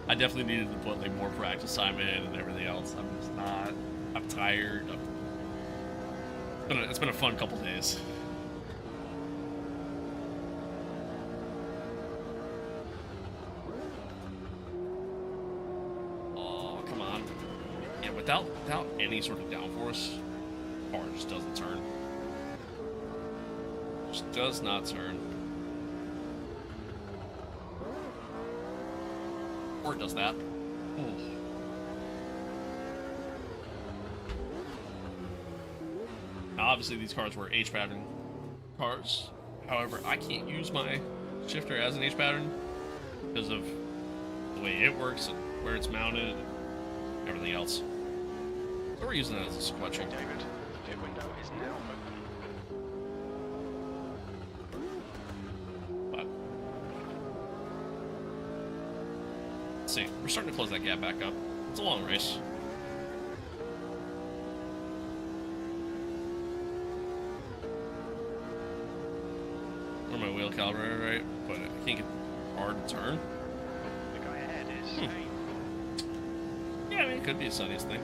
I definitely needed to put like more practice time in and everything else. I'm just not. I'm tired. It's been a fun couple days. Oh, come on. Yeah, without any sort of downforce, car just doesn't turn. Just does not turn. Or it does that. Ooh. Now, obviously, these cars were H-pattern cars. However, I can't use my shifter as an H-pattern because of the way it works and where it's mounted and everything else. So we're using it as a sequential. David, pit window is now open. But let's see, we're starting to close that gap back up. It's a long race. Where my wheel calibrator, right? But I can't get hard to turn. The guy ahead is Yeah, I mean, it could be a sunniest thing.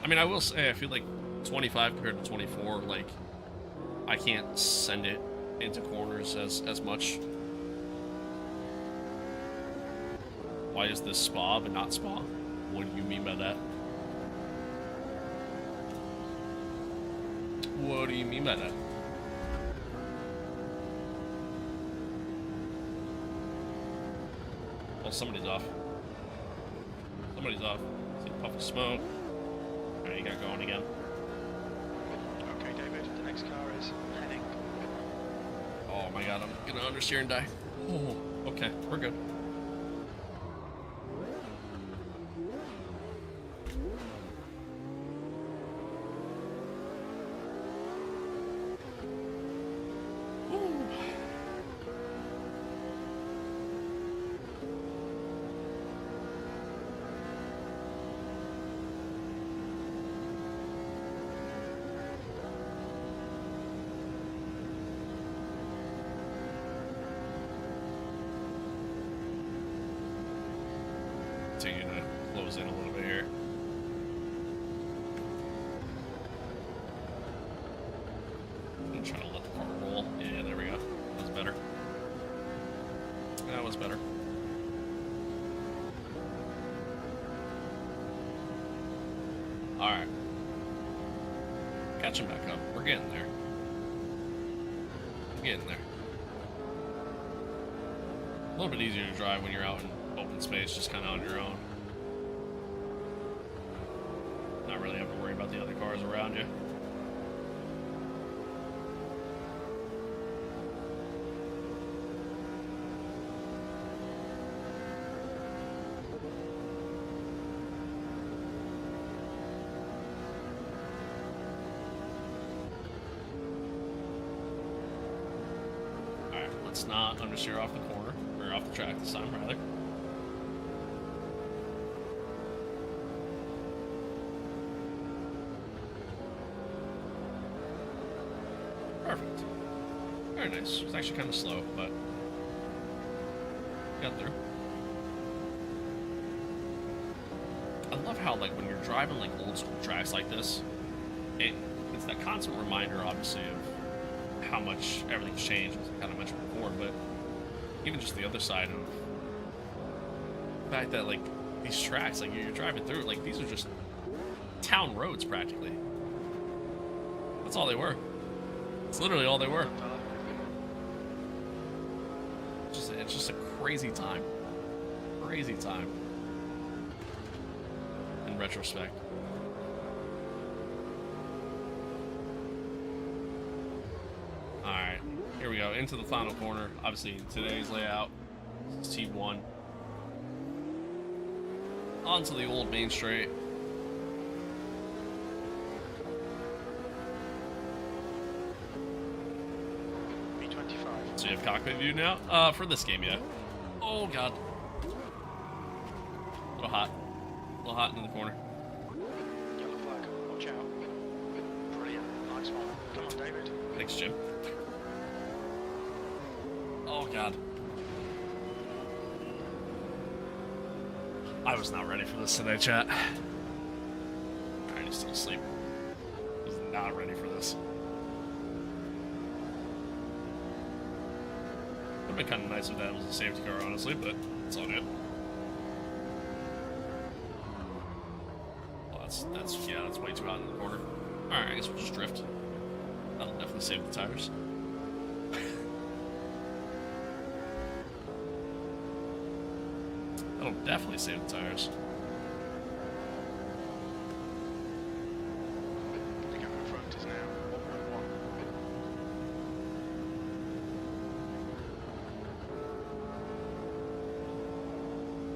I mean, I will say, I feel like 25 compared to 24, like, I can't send it into corners as much. Why is this spa but not spa? What do you mean by that? What do you mean by that? Well, somebody's off. Somebody's off. See a puff of smoke. Alright, you got going again. Okay, David, the next car is heading. Oh my god, I'm gonna understeer and die. Oh, okay, we're good. Continue to close in a little bit here. I'm trying to let the car roll. Yeah, there we go. That was better. That was better. Alright. Catching back up. We're getting there. We're getting there. A little bit easier to drive when you're out in open space, just kind of on your own. Not really having to worry about the other cars around you. Alright, let's not understeer off the corner, or off the track this time, rather. Perfect. Very nice. It's actually kind of slow, but got through. I love how, like, when you're driving like old school tracks like this, it's that constant reminder, obviously, of how much everything's changed, as I kind of mentioned before. But even just the other side of the fact that, like, these tracks, like, you're driving through, like, these are just town roads practically. That's all they were. It's literally all they were. It's just a crazy time. Crazy time. In retrospect. Alright, here we go. Into the final corner. Obviously, in today's layout, it's T1. Onto the old main straight. B25. So you have cockpit view now? For this game, yeah. Oh, God. little hot. A little hot in the corner. Yellow flag. Watch out. Brilliant. Nice one. Come on, David. Thanks, Jim. Oh, God. I was not ready for this today, chat. Alright, he's still asleep. I was not ready for this. Would have been kind of nice if that was a safety car, honestly, but it's all good. Well, that's way too hot in the corner. Alright, I guess we'll just drift. That'll definitely save the tires. That'll definitely save the tires. The gap in front is now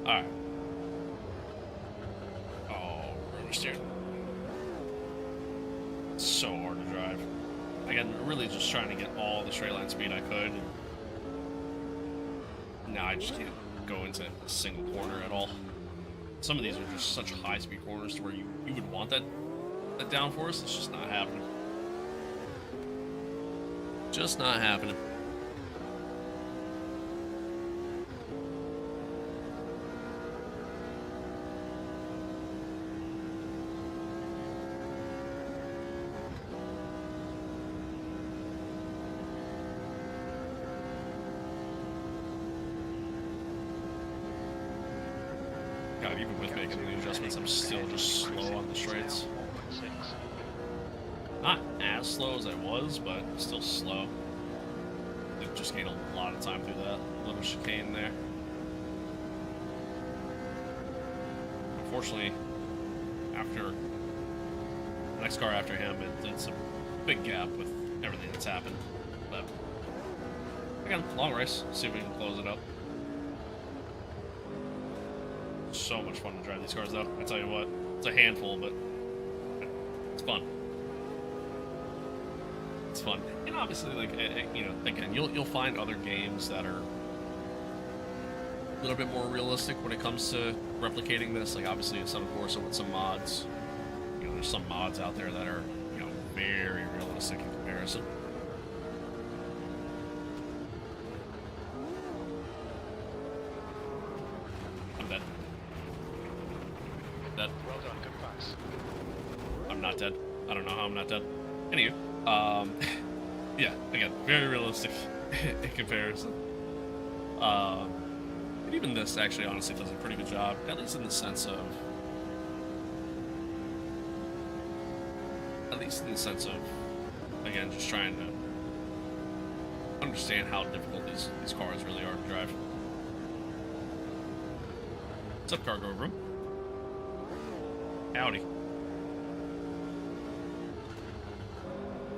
1.1. Alright. Oh, rotor steering. It's so hard to drive. Again, really just trying to get all the straight line speed I could. Now I just can't go into a single corner at all. Some of these are just such high speed corners to where you would want that downforce. It's just not happening. Just not happening. God, even with making the adjustments, I'm still just slow on the straights. Not as slow as I was, but still slow. It just gained a lot of time through that little chicane there. Unfortunately, after the next car after him, it's a big gap with everything that's happened. But again, long race. See if we can close it up. So much fun to drive these cars, though. I tell you what, it's a handful, but it's fun. It's fun, and obviously, like you know, again, you'll find other games that are a little bit more realistic when it comes to replicating this. Like obviously, in some Corsa with some mods, you know, there's some mods out there that are, you know, very realistic in comparison. I'm dead. Dead. Well done, good pass. I'm not dead. I don't know how I'm not dead. Anywho, yeah, again, very realistic in comparison. And even this actually honestly does a pretty good job, at least in the sense of, again, just trying to understand how difficult these cars really are to drive. What's up, cargo room? Howdy.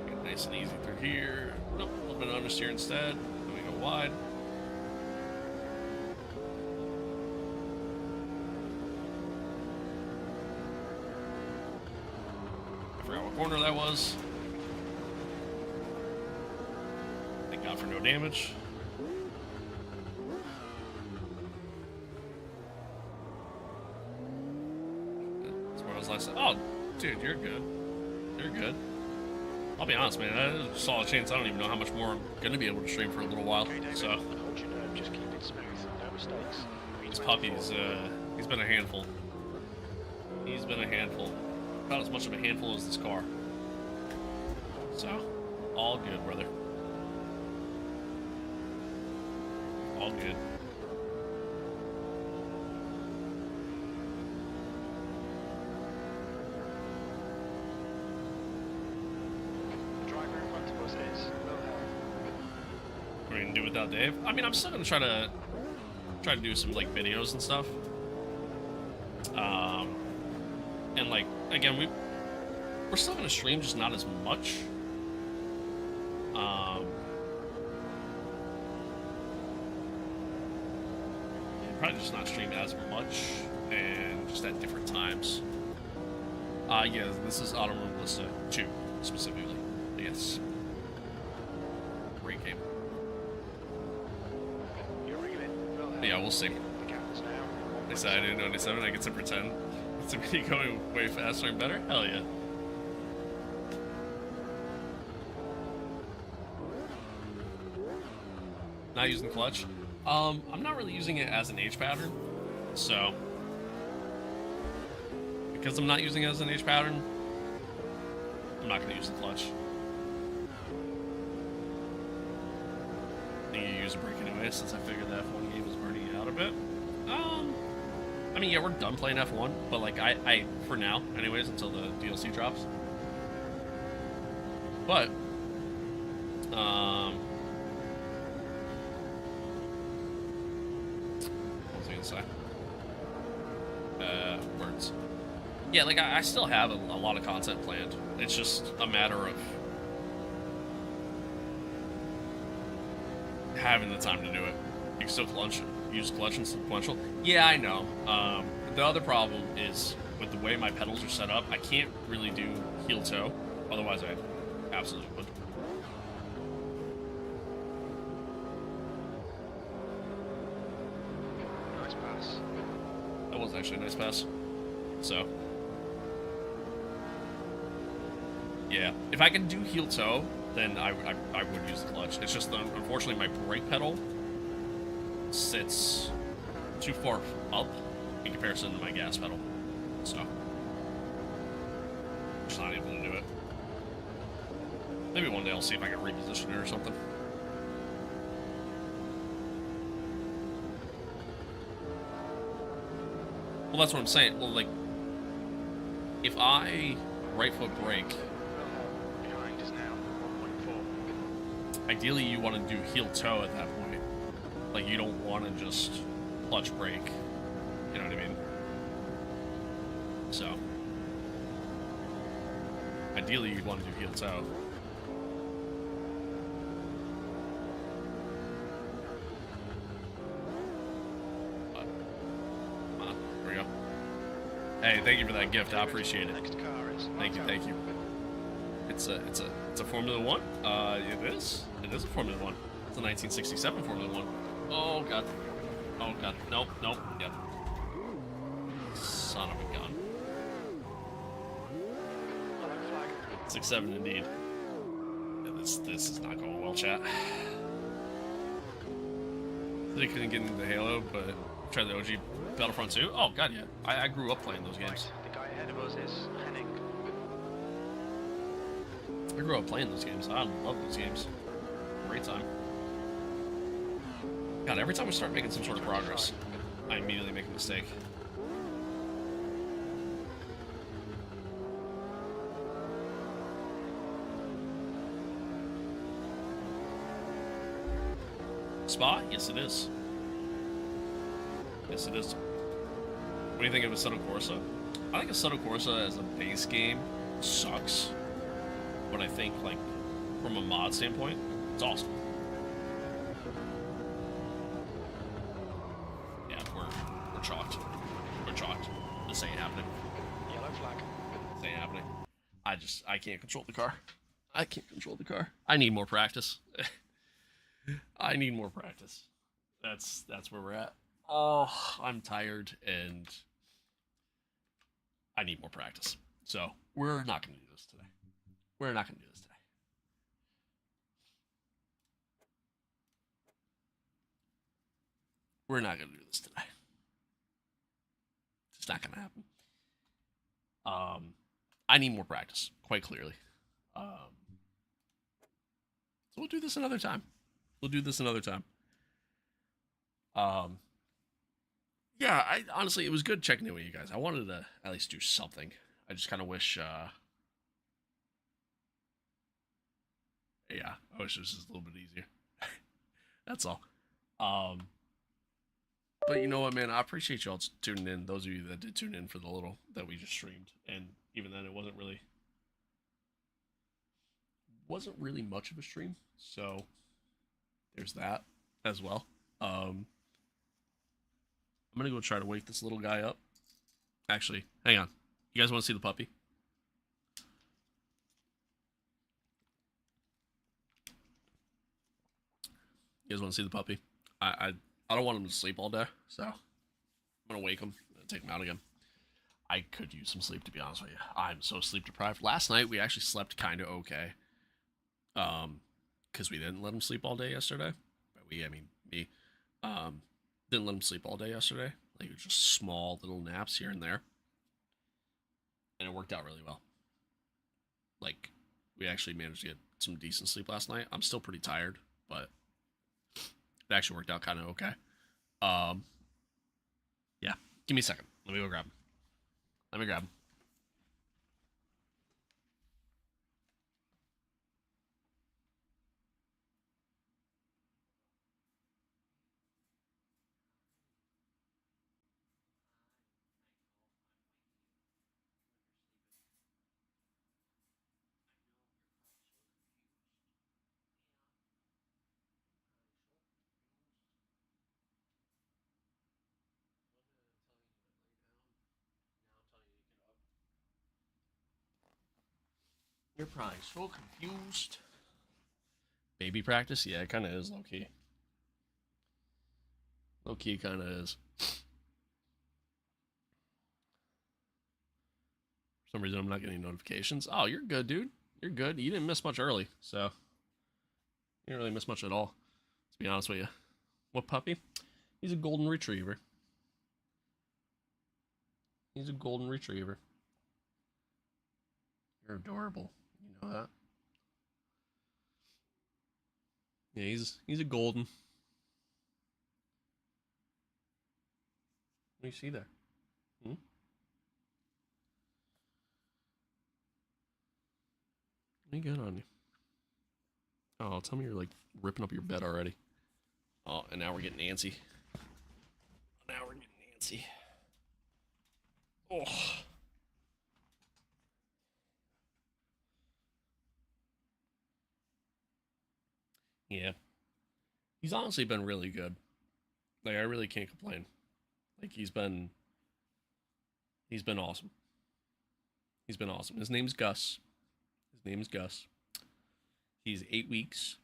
Get nice and easy through here. Nope, a little bit of understeer instead. Then we go wide. I forgot what corner that was. Thank God for no damage. Oh, dude, you're good. You're good. I'll be honest, man. I saw a chance. I don't even know how much more I'm gonna be able to stream for a little while. Okay, David, So hold your nerve, just keep it smooth, no mistakes. this puppy's he's been a handful. He's been a handful. About as much of a handful as this car. So all good, brother. All good. What are you gonna do without Dave? I mean, I'm still gonna try to do some like videos and stuff. And like again, we're still gonna stream, just not as much. Probably just not stream as much, and just at different times. Yeah, this is Autumn Lista 2 specifically. Yes. Great game. You're reeling. But yeah, we'll see. The gap is now They said I didn't know 97. I get to pretend to be going way faster and better. Hell yeah. Not using clutch. I'm not really using it as an H pattern, so because I'm not using it as an H pattern, I'm not gonna use the clutch. I think you use a brake anyway, since I figured the F1 game was burning out a bit. I mean, yeah, we're done playing F1, but like I for now, anyways, until the DLC drops. But what was I gonna say? Words. Yeah, like I still have a lot of content planned. It's just a matter of having the time to do it. You can still use clutch and sequential. Yeah, I know. The other problem is with the way my pedals are set up, I can't really do heel toe. Otherwise, I absolutely would. Nice pass. That was actually a nice pass. So, yeah, if I can do heel toe, then I would use the clutch. It's just unfortunately my brake pedal sits too far up in comparison to my gas pedal, so I'm just not able to do it. Maybe one day I'll see if I can reposition it or something. Well, that's what I'm saying. Well, like, if I right foot brake, Behind is now 1.4. ideally you want to do heel toe at that point. Like, you don't want to just clutch brake. You know what I mean? So, ideally you'd want to do heel toe. But, there we go. Hey, thank you for that gift. I appreciate it. Next car is Thank you. It's a Formula One. It is a Formula One. It's a 1967 Formula One. Oh god. Nope. Yep. Son of a gun. 67 indeed. Yeah, this is not going well, chat. They couldn't get into Halo, but try the OG Battlefront 2. Oh god, yeah. I grew up playing those games. Right, the guy ahead of us is Henning. I grew up playing those games. I love those games. Great time. God, every time I start making some sort of progress, I immediately make a mistake. Spa? Yes, it is. Yes, it is. What do you think of Assetto Corsa? I think Assetto Corsa as a base game sucks. But I think, like, from a mod standpoint, it's awesome. Yeah, we're chalked. We're chalked. This ain't happening. Yellow flag. This ain't happening. I can't control the car. I can't control the car. I need more practice. I need more practice. That's where we're at. Oh, I'm tired and I need more practice. So we're not going to do this today. We're not going to do this today. We're not going to do this today. It's not going to happen. I need more practice, quite clearly. So we'll do this another time. Yeah, I honestly, it was good checking in with you guys. I wanted to at least do something. I just kind of wish, yeah, I wish it was just a little bit easier. That's all. But you know what, man? I appreciate y'all tuning in. Those of you that did tune in for the little that we just streamed, and even then, it wasn't really much of a stream. So there's that as well. I'm gonna go try to wake this little guy up. Actually, hang on. You guys want to see the puppy? You guys want to see the puppy? I don't want him to sleep all day, so I'm gonna wake him and take him out again. I could use some sleep, to be honest with you. I'm so sleep deprived. Last night we actually slept kind of okay. Because we didn't let him sleep all day yesterday. But I mean me. Um, didn't let him sleep all day yesterday. Like it was just small little naps here and there, and it worked out really well. Like we actually managed to get some decent sleep last night. I'm still pretty tired, but it actually worked out kind of okay. Um, yeah. Give me a second. Let me go grab him. Let me grab him. You're probably so confused. Baby practice? Yeah, it kind of is low key. Low key kind of is. For some reason, I'm not getting notifications. Oh, you're good, dude. You're good. You didn't miss much early, so you didn't really miss much at all. To be honest with you. What puppy? He's a golden retriever. He's a golden retriever. You're adorable. You know that. Yeah, he's a golden. What do you see there? Hmm? What do you got on you? Oh, tell me you're like ripping up your bed already. Oh, and now we're getting antsy. Now we're getting antsy. Oh. Yeah. He's honestly been really good. Like I really can't complain. Like he's been awesome. He's been awesome. His name's Gus. His name is Gus. He's 8 weeks.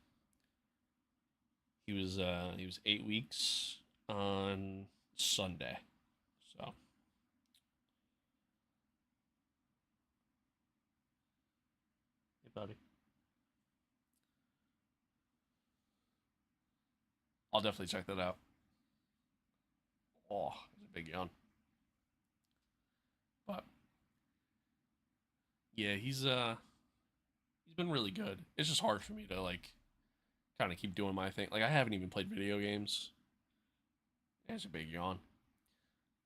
He was 8 weeks on Sunday. So hey buddy. I'll definitely check that out. Oh, it's a big yawn. But yeah, he's been really good. It's just hard for me to like kind of keep doing my thing. Like I haven't even played video games. It's a big yawn.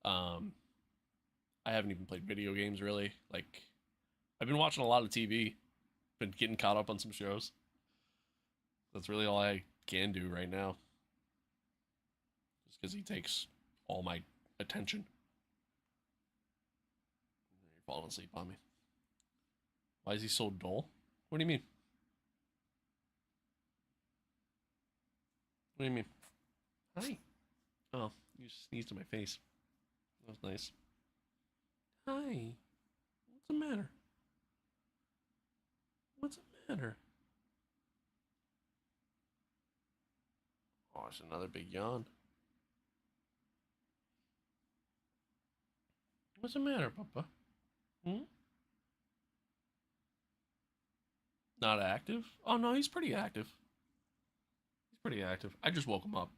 Um, I haven't even played video games really. Like I've been watching a lot of TV, been getting caught up on some shows. That's really all I can do right now. Just because he takes all my attention. You're falling asleep on me. Why is he so dull? What do you mean? What do you mean? Hi. Oh, you sneezed in my face. That was nice. Hi. What's the matter? What's the matter? Oh, it's another big yawn. What's the matter, Papa? Hmm? Not active? Oh no, he's pretty active. He's pretty active. I just woke him up.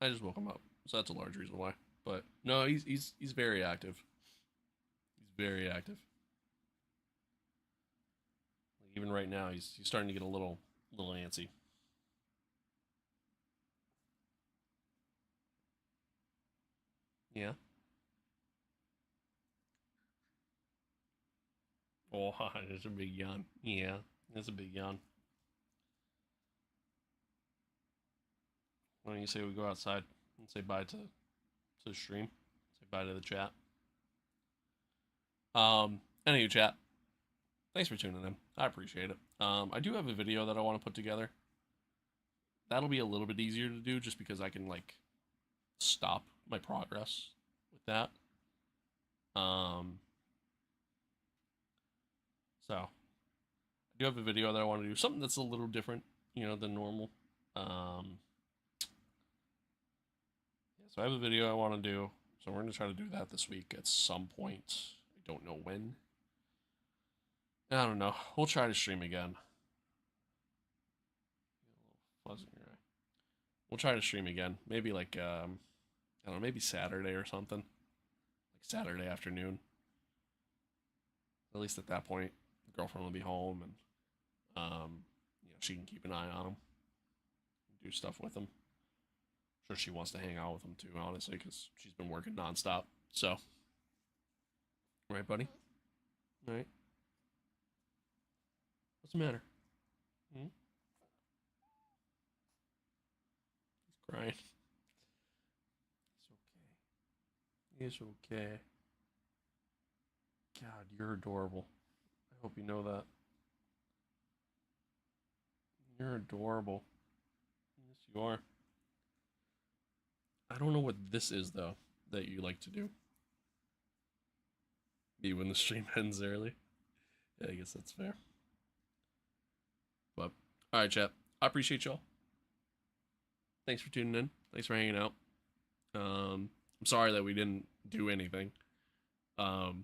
I just woke him up, so that's a large reason why. But no, he's very active. He's very active. Like even right now, he's starting to get a little antsy. Yeah. Oh, there's a big yawn. Yeah, that's a big yawn. Why don't you say we go outside and say bye to the stream? Say bye to the chat. Anywho, chat. Thanks for tuning in. I appreciate it. I do have a video that I want to put together. That'll be a little bit easier to do just because I can like stop my progress with that. Um, so I do have a video that I want to do something that's a little different, than normal. Um, So I have a video I want to do. So we're going to try to do that this week at some point. I don't know when. I don't know. We'll try to stream again. We'll try to stream again. Maybe like I don't know, maybe Saturday or something. Like Saturday afternoon. At least at that point, the girlfriend will be home and she can keep an eye on him. Do stuff with him. I'm sure she wants to hang out with him too, honestly, because she's been working nonstop. So, right, buddy? All right. What's the matter? Hmm? He's crying. It's okay. It's okay. God, you're adorable. I hope you know that. You're adorable. Yes, you are. I don't know what this is, though, that you like to do. Me when the stream ends early. Yeah, I guess that's fair. But, alright, chat. I appreciate y'all. Thanks for tuning in. Thanks for hanging out. I'm sorry that we didn't do anything. But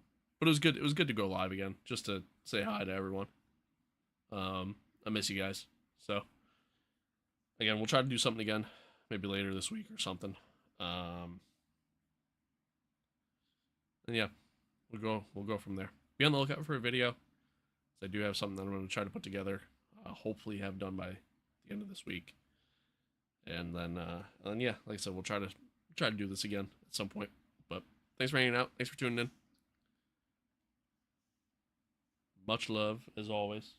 it was good. It was good to go live again, just to say hi to everyone. I miss you guys. So, again, we'll try to do something again, maybe later this week or something. And yeah, we'll go from there. Be on the lookout for a video. I do have something that I'm going to try to put together. Hopefully, have done by the end of this week. And then yeah, like I said, we'll try to do this again at some point. But thanks for hanging out. Thanks for tuning in. Much love as always.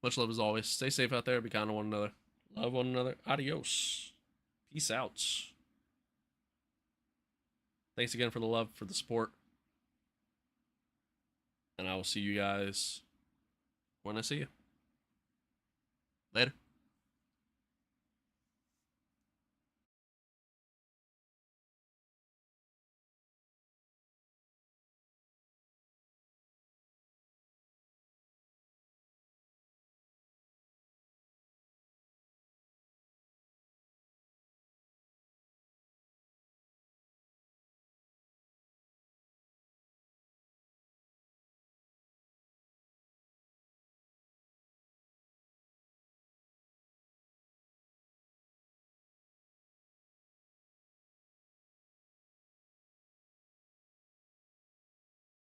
Much love as always. Stay safe out there. Be kind to one another. Love one another. Adios. Peace out. Thanks again for the love, for the support. And I will see you guys when I see you. Later.